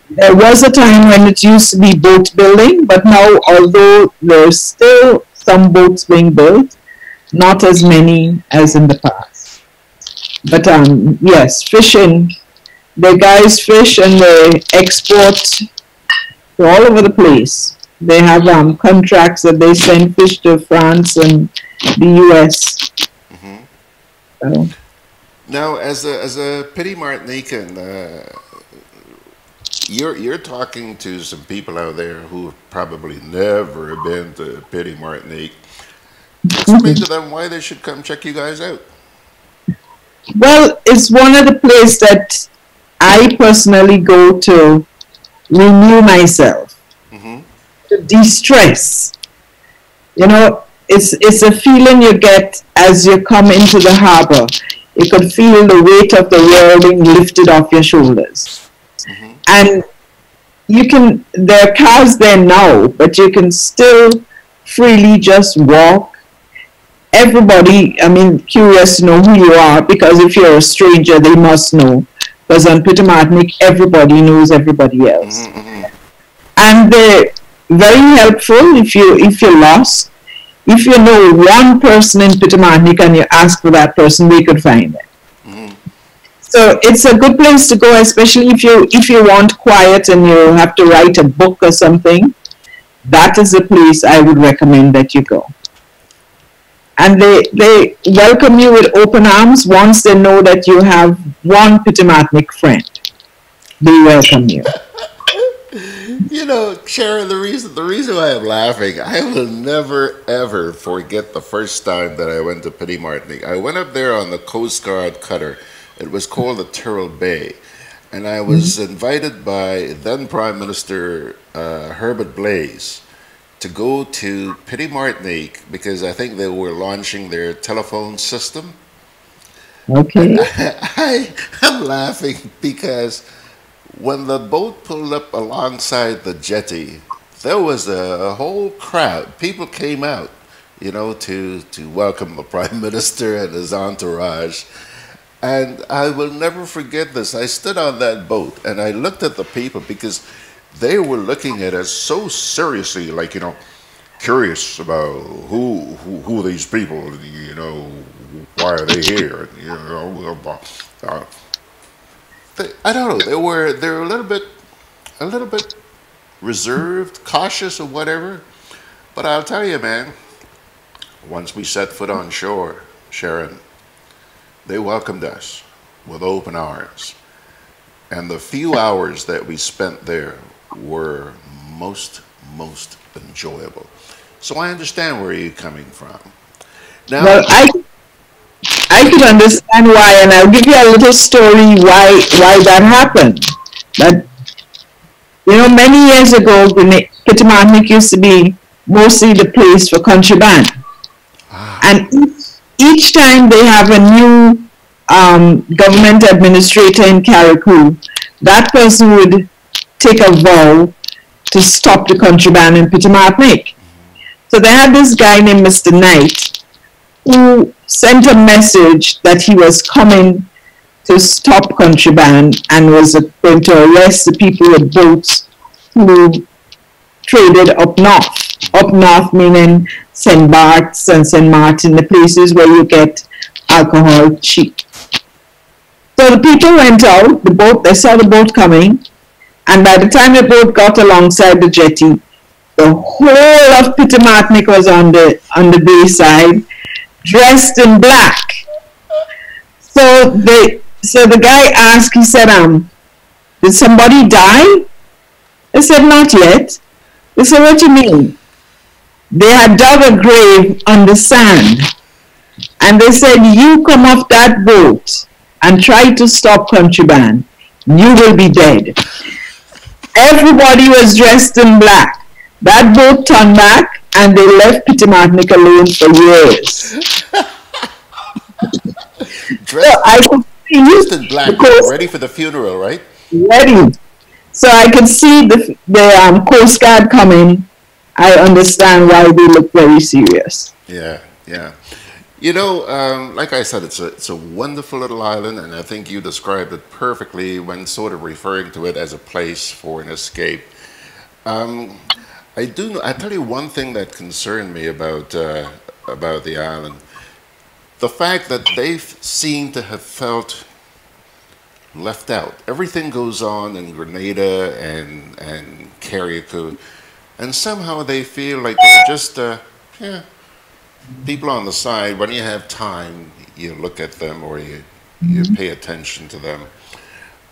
There was a time when it used to be boat building, but now, although there's still some boats being built, not as many as in the past. But yes, fishing. The guys fish and they export to all over the place. They have contracts that they send fish to France and the U.S. Mm-hmm. So. Now, as a Petite Martinican, you're talking to some people out there who have probably never been to Petite Martinique. Explain to them why they should come check you guys out. Well, it's one of the places that I personally go to renew myself, to de-stress. You know, it's a feeling you get as you come into the harbor. You could feel the weight of the world being lifted off your shoulders. And there are cars there now, but you can still freely just walk. Everybody, I mean, curious to know who you are, because if you're a stranger, they must know. Because on Petite Martinique, everybody knows everybody else. And they're very helpful if you're lost. If you know one person in Petite Martinique and you ask for that person, they could find it. So it's a good place to go, especially if you want quiet and you have to write a book or something. That is the place I would recommend that you go. And they welcome you with open arms once they know that you have one Petite Martinique friend. They welcome you. You know, Sharon, the reason why I'm laughing, I will never ever forget the first time that I went to Petite Martinique. I went up there on the Coast Guard cutter. It was called the Turtle Bay. And I was invited by then Prime Minister Herbert Blaise to go to Petite Martinique because I think they were launching their telephone system. Okay. I'm laughing because when the boat pulled up alongside the jetty, there was a whole crowd. People came out you know, to welcome the Prime Minister and his entourage. And I will never forget this. I stood on that boat and I looked at the people because they were looking at us so seriously, like, you know, curious about who these people, you know, why are they here? You know, I don't know. They're a little bit reserved, cautious, or whatever. But I'll tell you, man, once we set foot on shore, Sharon, they welcomed us with open arms. And the few hours that we spent there were most enjoyable. So I understand where you're coming from. Now, well, I could understand why, and I'll give you a little story why that happened. That, you know, many years ago, Petite used to be mostly the place for contraband. And each time they have a new government administrator in Carriacou, that person would take a vow to stop the contraband in Petite. So they had this guy named Mr. Knight who sent a message that he was coming to stop contraband and was going to arrest the people with boats who traded up north. Up north meaning St. Bart's and St. Martin, the places where you get alcohol cheap. So the people went out, they saw the boat coming, and by the time the boat got alongside the jetty, the whole of Petite was on the bay side, dressed in black. So the guy asked, he said, did somebody die? They said, not yet. They said, what do you mean? They had dug a grave on the sand. And they said, you come off that boat and try to stop contraband, you will be dead. Everybody was dressed in black. That boat turned back and they left Petite alone for years. Dressed in black, ready for the funeral, right? Ready. So I could see the Coast Guard coming. I understand why they look very serious. Yeah. You know, like I said, it's a wonderful little island, and I think you described it perfectly when sort of referring to it as a place for an escape. I tell you one thing that concerned me about the island. The fact that they seem to have felt left out. Everything goes on in Grenada and Carriacou, and somehow they feel like they're just people on the side. When you have time, you look at them or you pay attention to them.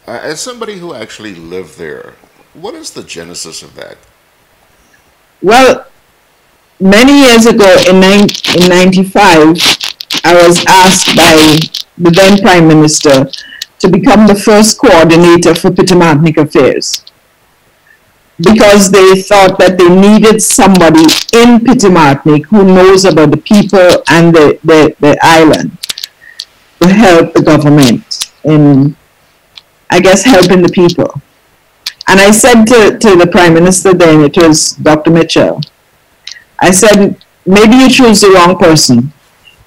As somebody who actually lived there, what is the genesis of that? Well, many years ago in 95, I was asked by the then Prime Minister to become the first coordinator for Petite affairs, because they thought that they needed somebody in Petite who knows about the people and the island to help the government in, I guess, helping the people. And I said to the Prime Minister then, it was Dr. Mitchell, I said, maybe you choose the wrong person,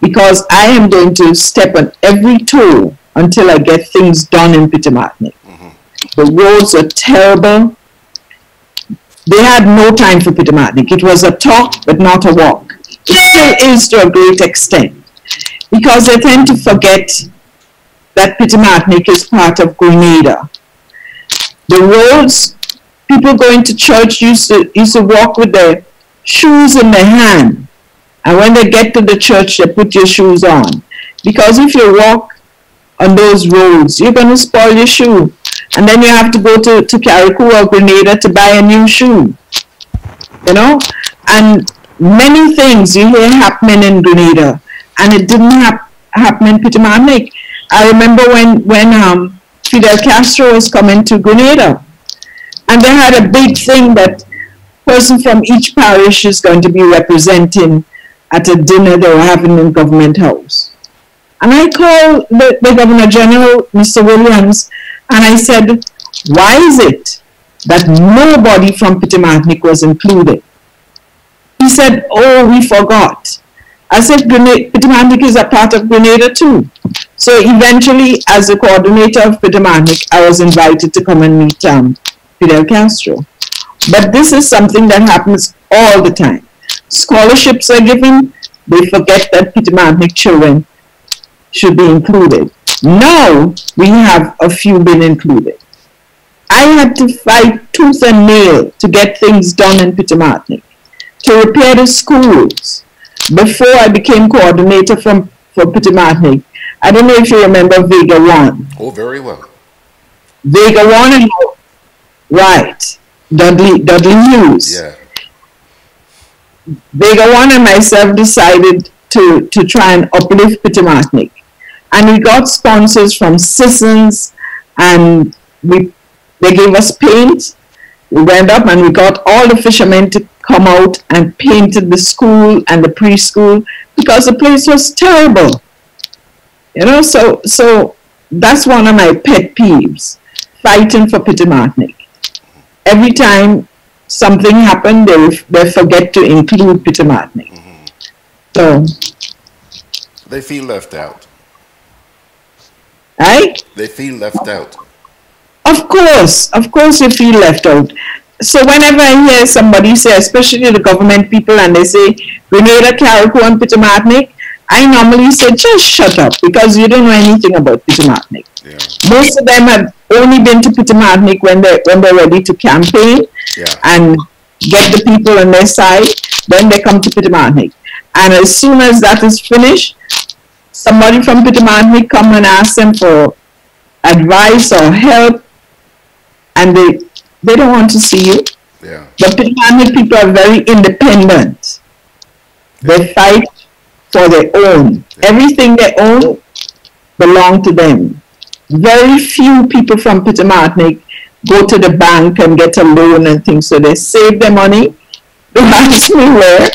because I am going to step on every toe until I get things done in Petite. The roads are terrible. They had no time for Petite. It was a talk, but not a walk. It still is to a great extent, because they tend to forget that Petite is part of Grenada. The roads, people going to church used to walk with their shoes in their hand. And when they get to the church, they put your shoes on. Because if you walk on those roads, you're going to spoil your shoe. And then you have to go to Carriacou or Grenada to buy a new shoe. You know? And many things you hear happening in Grenada. And it didn't happen in Petite. I remember when Fidel Castro was coming to Grenada. And they had a big thing that a person from each parish is going to be representing at a dinner they were having in Government House. And I called the Governor General, Mr. Williams, and I said, why is it that nobody from Petite was included? He said, oh, we forgot. as if Petite is a part of Grenada too. So eventually, as the coordinator of Petite, I was invited to come and meet Fidel Castro. But this is something that happens all the time. Scholarships are given, they forget that Petite children should be included. Now we have a few been included. I had to fight tooth and nail to get things done in Petite, to repair the schools. Before I became coordinator for Petite, I don't know if you remember Vega 1. Oh, very well. Vega 1 and right, Dudley Hughes. Yeah. Vega 1 and myself decided to try and uplift Petite. And we got sponsors from Sissons, and they gave us paint. We went up and we got all the fishermen to come out and painted the school and the preschool because the place was terrible. You know, so that's one of my pet peeves, fighting for Petite. Every time something happened, they forget to include Petite. So they feel left out. Right? They feel left out. Of course you feel left out. So whenever I hear somebody say, especially the government people, and they say Grenada, Carriacou, and Petite, I normally say, just shut up, because you don't know anything about Petite. Yeah. Most of them have only been to Petite when they're ready to campaign and get the people on their side. Then they come to Petite. And as soon as that is finished, somebody from Petite come and ask them for advice or help, and they don't want to see you. Yeah. But Petite people are very independent. They fight for their own. Everything they own belong to them. Very few people from Petite go to the bank and get a loan and things. So they save their money, they ask me where,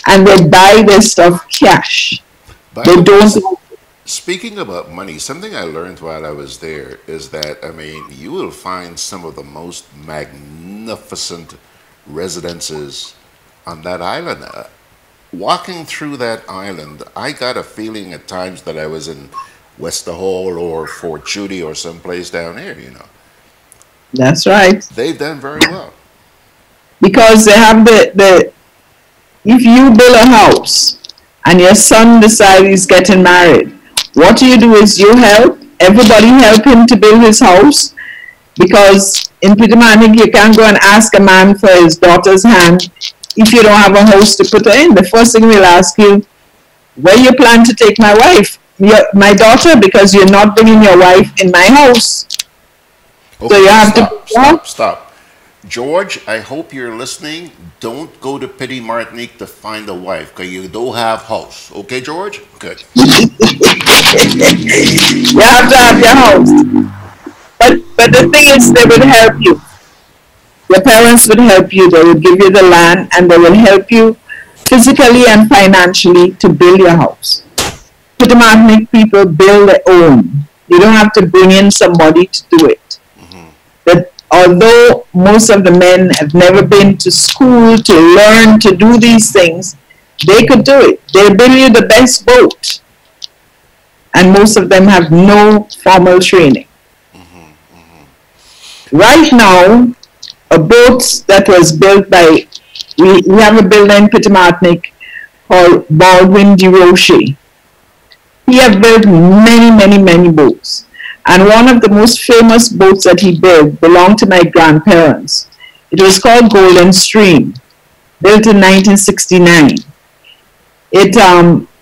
and they buy their stuff cash. They don't. Speaking about money, something I learned while I was there is that, I mean, you will find some of the most magnificent residences on that island. Walking through that island, I got a feeling at times that I was in Westerhall or Fort Judy or someplace down here, you know. That's right. They've done very well. Because they have if you build a house and your son decides he's getting married, what you do is you help, everybody help him to build his house, because in Petite you can't go and ask a man for his daughter's hand if you don't have a house to put her in. The first thing we'll ask you, where you plan to take my wife, my daughter, because you're not bringing your wife in my house. Okay, so you have stop. George, I hope you're listening. Don't go to Petite Martinique to find a wife, because you don't have house. Okay, George? Good. You have to have your house. But the thing is, they will help you. Your parents will help you. They will give you the land, and they will help you physically and financially to build your house. Petite Martinique people build their own. You don't have to bring in somebody to do it. But although most of the men have never been to school to learn to do these things, they could do it. They build you the best boat. And most of them have no formal training. Right now, a boat that was built by, we have a builder in Petite Martinique called Baldwin de Rocher. He has built many boats. And one of the most famous boats that he built belonged to my grandparents. It was called Golden Stream, built in 1969.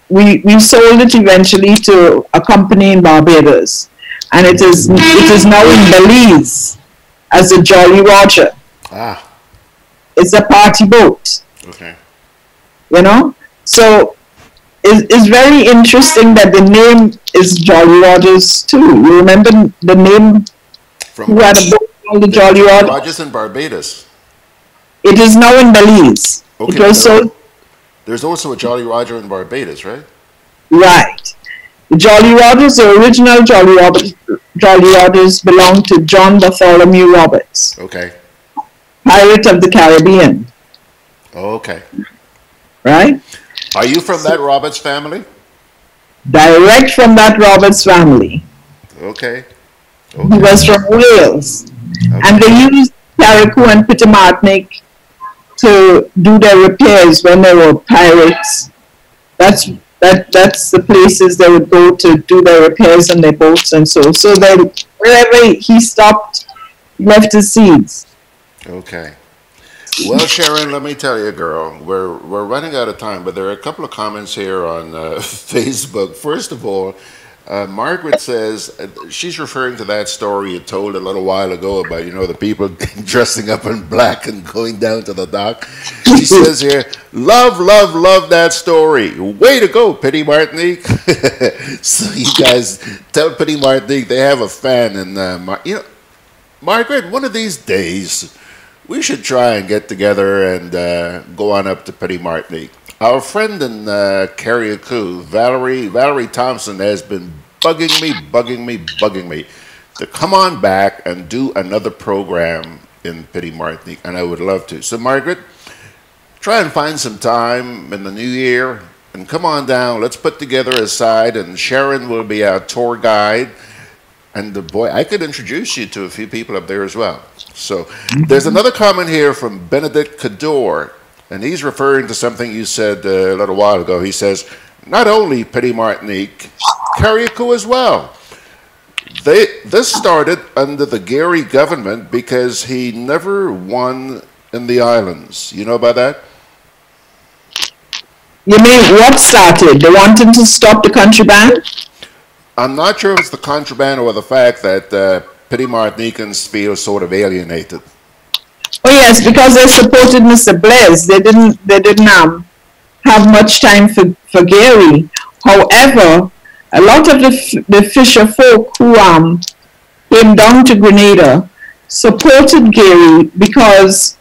We sold it eventually to a company in Barbados, and it is now in Belize as the Jolly Roger. Ah. It's a party boat. Okay. You know, so it's very interesting that the name is Jolly Rogers too. You remember the name? Who had a boat called the Jolly Roger? Rogers in Barbados. It is now in Belize. Okay, it was sold. There's also a Jolly Roger in Barbados, right? Right. The Jolly Rogers, the original Jolly Rogers belonged to John Bartholomew Roberts. Okay. Pirate of the Caribbean. Okay. Right? Are you from that Roberts family? Direct from that Roberts family. Okay. He was from Wales. And they used Carriacou and Petite to do their repairs when they were pirates. That's the places they would go to do their repairs on their boats and so. So they, wherever he stopped, he left his seeds. Okay. Well, Sharon, let me tell you, girl, we're running out of time, but there are a couple of comments here on Facebook. First of all, Margaret says she's referring to that story you told a little while ago about, the people dressing up in black and going down to the dock. She says here, love that story. Way to go, Petite Martinique. So you guys tell Petite Martinique they have a fan. And, Margaret, one of these days, we should try and get together and go on up to Petite Martinique. Our friend in Carriacou, Valerie Thompson, has been bugging me to come on back and do another program in Petite Martinique, and I would love to. So, Margaret, try and find some time in the new year and come on down. Let's put together a side, and Sharon will be our tour guide. And boy, I could introduce you to a few people up there as well. So there's another comment here from Benedict Cador, and he's referring to something you said a little while ago. He says, not only Petite Martinique, Carriacou as well. This started under the Gary government because he never won in the islands. You know about that? You mean what started? They wanted to stop the contraband? I'm not sure if it's the contraband or the fact that Petite Martinicans feel sort of alienated. Oh yes, because they supported Mr. Blaise. They didn't have much time for Gary. However, a lot of the fisher folk who came down to Grenada supported Gary because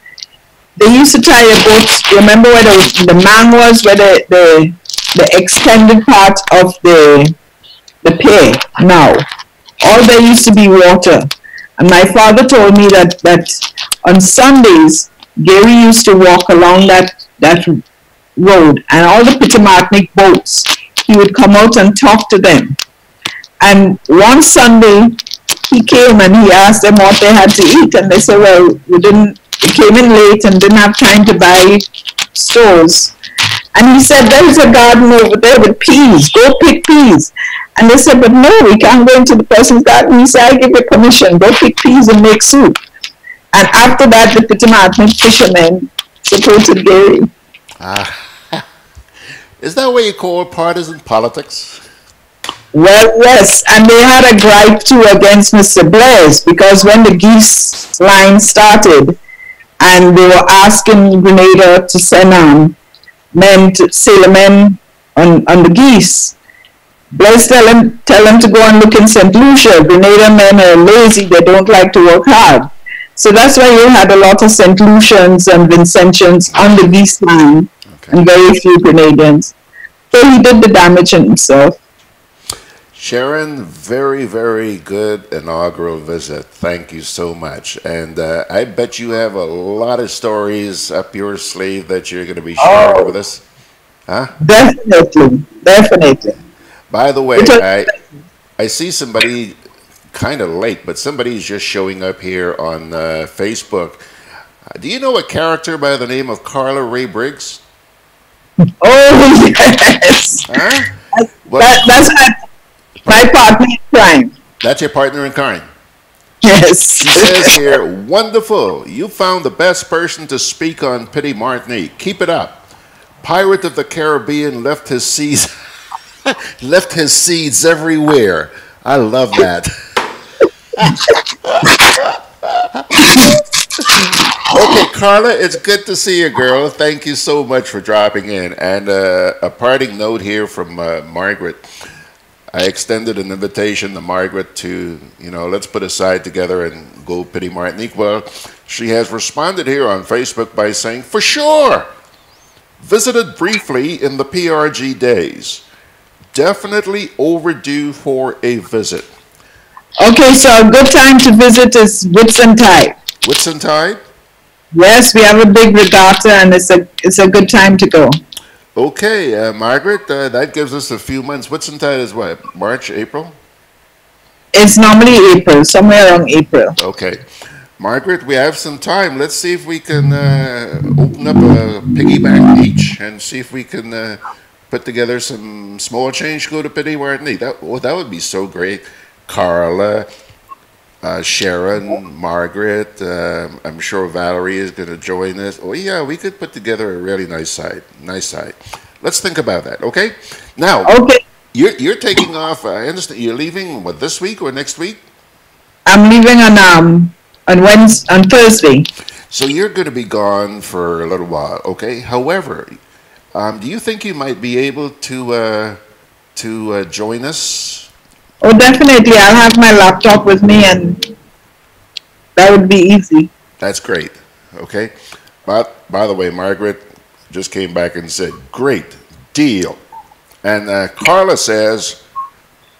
they used to tie a boat. Remember where the man was, where the extended part of the pier now. All there used to be water. And my father told me that on Sundays, Gary used to walk along that road, and all the Petite Martinique boats, he would come out and talk to them. And one Sunday, he came and he asked them what they had to eat, and they said, well, we came in late and didn't have time to buy stores. And he said, there's a garden over there with peas, go pick peas. And they said, but no, we can't go into the person's garden. He said, I give you permission, go pick peas and make soup. And after that, the Petite Martinique fishermen supported Gary. Is that what you call partisan politics? Well, yes, and they had a gripe too against Mr. Blaise, because when the geese line started and they were asking Grenada to send sailor men on the geese, Blaise tell them to go and look in St. Lucia. Grenada men are lazy, they don't like to work hard. So that's why you had a lot of St. Lucians and Vincentians on the geese line, and very few Grenadians. So he did the damage himself. Sharon, very, very good inaugural visit. Thank you so much. And I bet you have a lot of stories up your sleeve that you're going to be sharing with us. Huh? Definitely. By the way, I see somebody kind of late, but somebody's just showing up here on Facebook. Do you know a character by the name of Carla Ray Briggs? Oh, yes. Huh? That's my partner in crime. That's your partner in crime? Yes. She says here, wonderful. You found the best person to speak on Petite Martinique. Keep it up. Pirate of the Caribbean left his seeds everywhere. I love that. Okay, Carla, it's good to see you, girl. Thank you so much for dropping in. And a parting note here from Margaret. I extended an invitation to Margaret to, let's put a side together and go Petite Martinique. Well, she has responded here on Facebook by saying, for sure, visited briefly in the PRG days. Definitely overdue for a visit. Okay, so a good time to visit is Whitsuntide. Whitsuntide? Yes, we have a big regatta and it's a good time to go. Okay, Margaret, that gives us a few months. Whitsuntide is what? March, April? It's normally April, somewhere around April. Okay. Margaret, we have some time. Let's see if we can open up a piggyback beach and see if we can put together some small change to go to Petite Martinique. That would be so great. Carla, Sharon, Margaret, I'm sure Valerie is going to join us. Oh yeah, we could put together a really nice site. Let's think about that, okay? Now, okay. You're taking off, I understand, you're leaving, what, this week or next week? I'm leaving on Thursday. So you're going to be gone for a little while, okay? However, do you think you might be able to join us? Oh, definitely. I'll have my laptop with me, and that would be easy. That's great, okay? But by the way, Margaret just came back and said, great deal. And Carla says,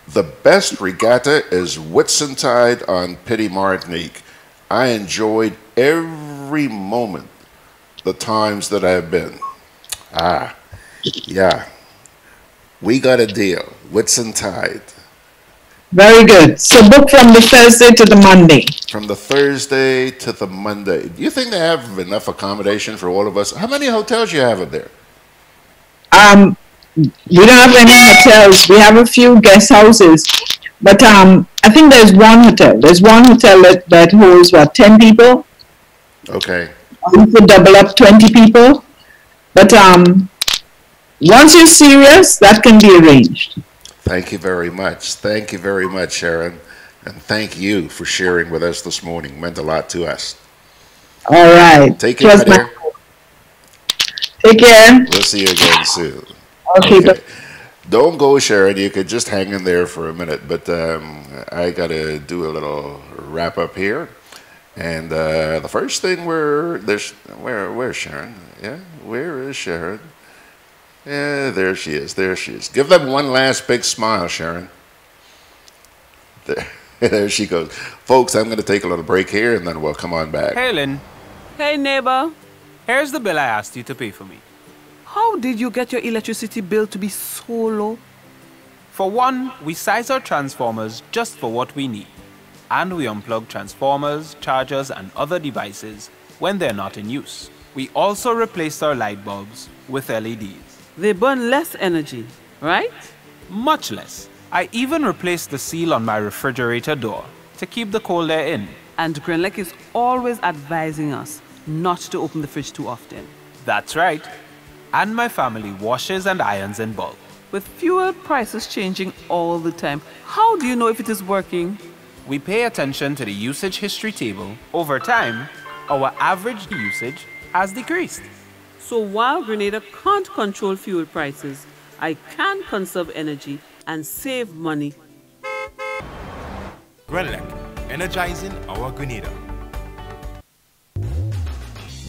the best regatta is Whitsuntide on Petite Martinique. I enjoyed every moment, the times that I've been. Ah, yeah. We got a deal. Whitsuntide. Very good. So book from the Thursday to the Monday. From the Thursday to the Monday. Do you think they have enough accommodation for all of us? How many hotels do you have up there? We don't have any hotels. We have a few guest houses. But I think there's one hotel. There's one hotel that holds, what, 10 people? Okay. We could double up 20 people. But once you're serious, that can be arranged. Thank you very much. Thank you very much, Sharon. And thank you for sharing with us this morning. It meant a lot to us. All right. Take care, my dear. Take care. We'll see you again soon. Okay. Don't go, Sharon. You could just hang in there for a minute. But I got to do a little wrap up here. And the first thing where's Sharon? Yeah, where is Sharon? Yeah, there she is. There she is. Give them one last big smile, Sharon. There she goes. Folks, I'm going to take a little break here, and then we'll come on back. Hey, Lynn. Hey, neighbor. Here's the bill I asked you to pay for me. How did you get your electricity bill to be so low? For one, we size our transformers just for what we need. And we unplug transformers, chargers, and other devices when they're not in use. We also replaced our light bulbs with LEDs. They burn less energy, right? Much less. I even replaced the seal on my refrigerator door to keep the cold air in. And Grenlec is always advising us not to open the fridge too often. That's right. And my family washes and irons in bulk. With fuel prices changing all the time, how do you know if it is working? We pay attention to the usage history table. Over time, our average usage has decreased. So while Grenada can't control fuel prices, I can conserve energy and save money. Grenlec, energizing our Grenada.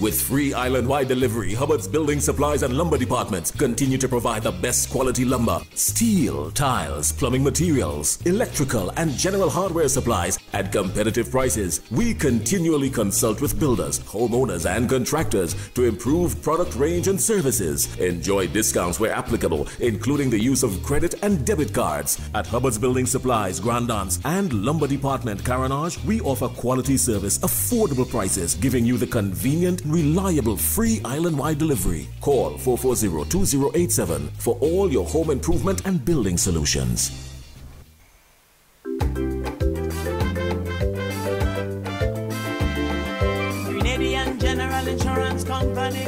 With free island-wide delivery, Hubbard's Building Supplies and Lumber Departments continue to provide the best quality lumber, steel, tiles, plumbing materials, electrical and general hardware supplies at competitive prices. We continually consult with builders, homeowners and contractors to improve product range and services. Enjoy discounts where applicable, including the use of credit and debit cards. At Hubbard's Building Supplies, Grandance and Lumber Department, Caranage, we offer quality service, affordable prices, giving you the convenient, reliable, free island-wide delivery. Call 440-2087 for all your home improvement and building solutions. Grenadian General Insurance Company,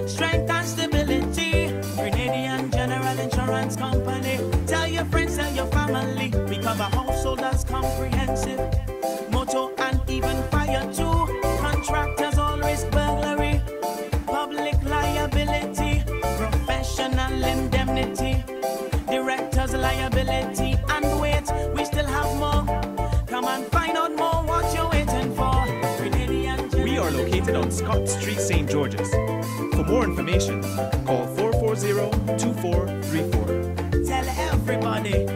strength and stability. Grenadian General Insurance Company, tell your friends, tell your family. We cover householders comprehensive, motor and even fire too. Contractors all risk burglary, public liability, professional indemnity, directors liability, and wait, we still have more. Come and find out more what you're waiting for. We are located on Scott Street, St. George's. For more information, call 440-2434. Tell everybody.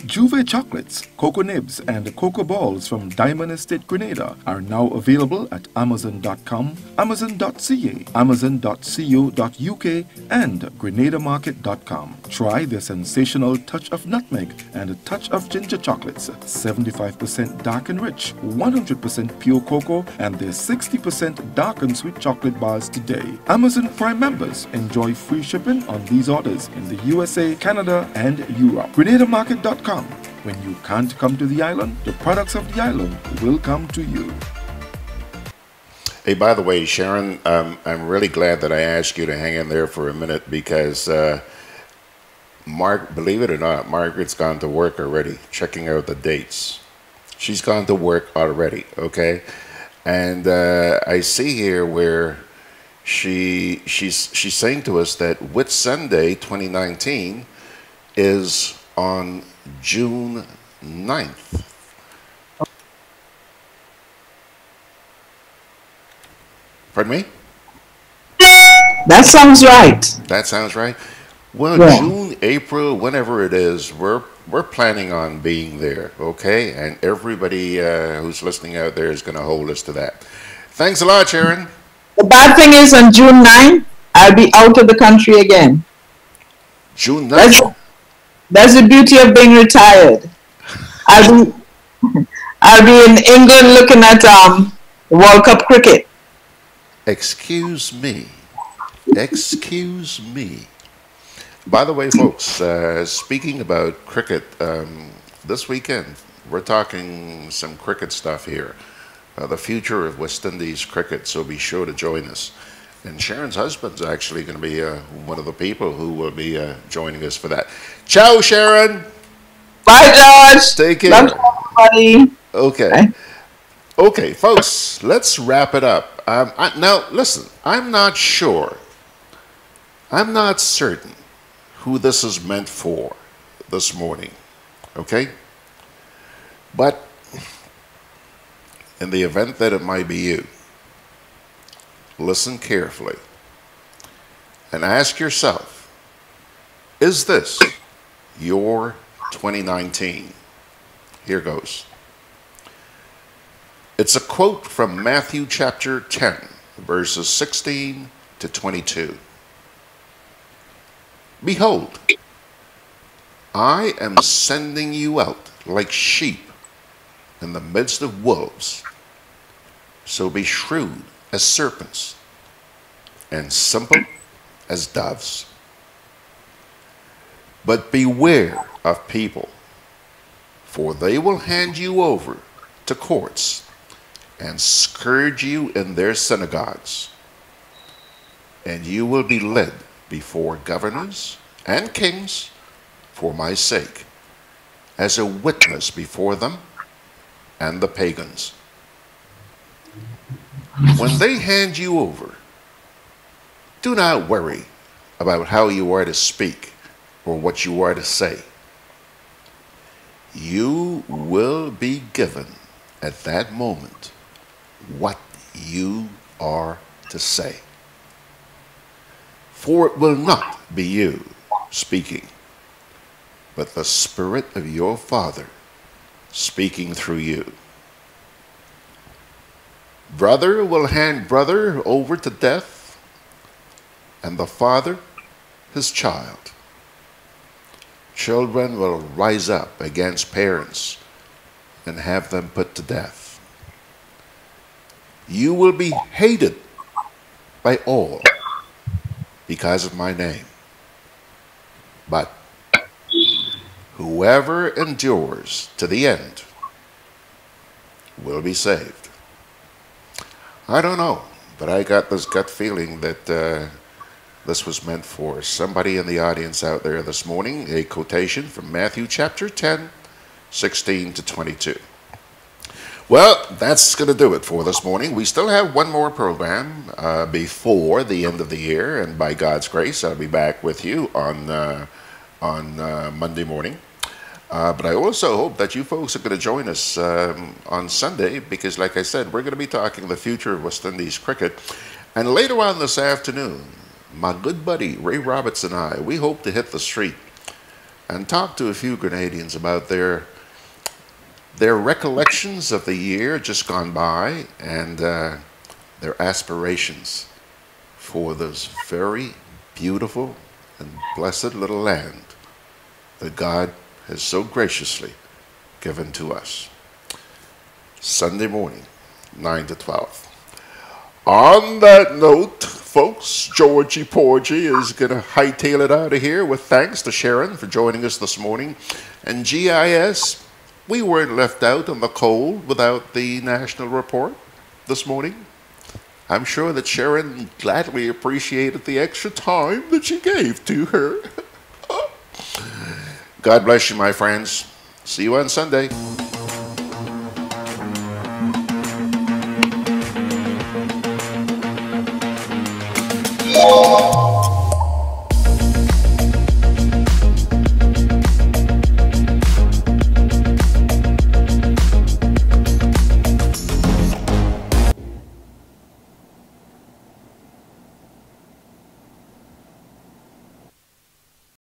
Juve chocolates, cocoa nibs, and cocoa balls from Diamond Estate Grenada are now available at Amazon.com, Amazon.ca, Amazon.co.uk, and GrenadaMarket.com. Try their sensational touch of nutmeg and a touch of ginger chocolates, 75% dark and rich, 100% pure cocoa, and their 60% dark and sweet chocolate bars today. Amazon Prime members enjoy free shipping on these orders in the USA, Canada, and Europe. GrenadaMarket.com. When you can't come to the island, the products of the island will come to you. Hey, by the way, Sharon, I'm really glad that I asked you to hang in there for a minute because, believe it or not, Margaret's gone to work already, checking out the dates. She's gone to work already, okay? And I see here where she's saying to us that Whit Sunday 2019 is on June 9th. Pardon me? That sounds right. That sounds right. Well, Yeah. June, April, whenever it is, we're planning on being there, okay? And everybody who's listening out there is going to hold us to that. Thanks a lot, Sharon. The bad thing is on June 9th, I'll be out of the country again. June 9th? That's the beauty of being retired. I'll be in England looking at the World Cup cricket. Excuse me. Excuse me. By the way, folks, speaking about cricket, this weekend, we're talking some cricket stuff here. The future of West Indies cricket, so be sure to join us. And Sharon's husband's actually going to be one of the people who will be joining us for that. Ciao, Sharon. Bye, George. Take care. Love everybody. Okay. Bye. Okay, folks, let's wrap it up. Now, listen, I'm not sure. I'm not certain who this is meant for this morning. Okay? But in the event that it might be you, listen carefully and ask yourself, is this your 2019? Here goes. It's a quote from Matthew chapter 10, verses 16 to 22. Behold, I am sending you out like sheep in the midst of wolves. So be shrewd as serpents and simple as doves. But beware of people, for they will hand you over to courts and scourge you in their synagogues. And you will be led before governors and kings for my sake, as a witness before them and the pagans. When they hand you over, do not worry about how you are to speak or what you are to say. You will be given at that moment what you are to say. For it will not be you speaking, but the Spirit of your Father speaking through you. Brother will hand brother over to death, and the father his child. Children will rise up against parents and have them put to death. You will be hated by all because of my name. But whoever endures to the end will be saved. I don't know, but I got this gut feeling that this was meant for somebody in the audience out there this morning. A quotation from Matthew chapter 10, 16 to 22. Well, that's going to do it for this morning. We still have one more program before the end of the year, and by God's grace, I'll be back with you on Monday morning. But I also hope that you folks are going to join us on Sunday, because like I said, we're going to be talking the future of West Indies cricket. And later on this afternoon, my good buddy Ray Roberts and I, we hope to hit the street and talk to a few Grenadians about their recollections of the year just gone by and their aspirations for this very beautiful and blessed little land that God has so graciously given to us. Sunday morning, 9 to 12. On that note, folks, Georgie Porgy is going to hightail it out of here with thanks to Sharon for joining us this morning. And GIS, we weren't left out in the cold without the national report this morning. I'm sure that Sharon gladly appreciated the extra time that you gave to her. God bless you, my friends. See you on Sunday.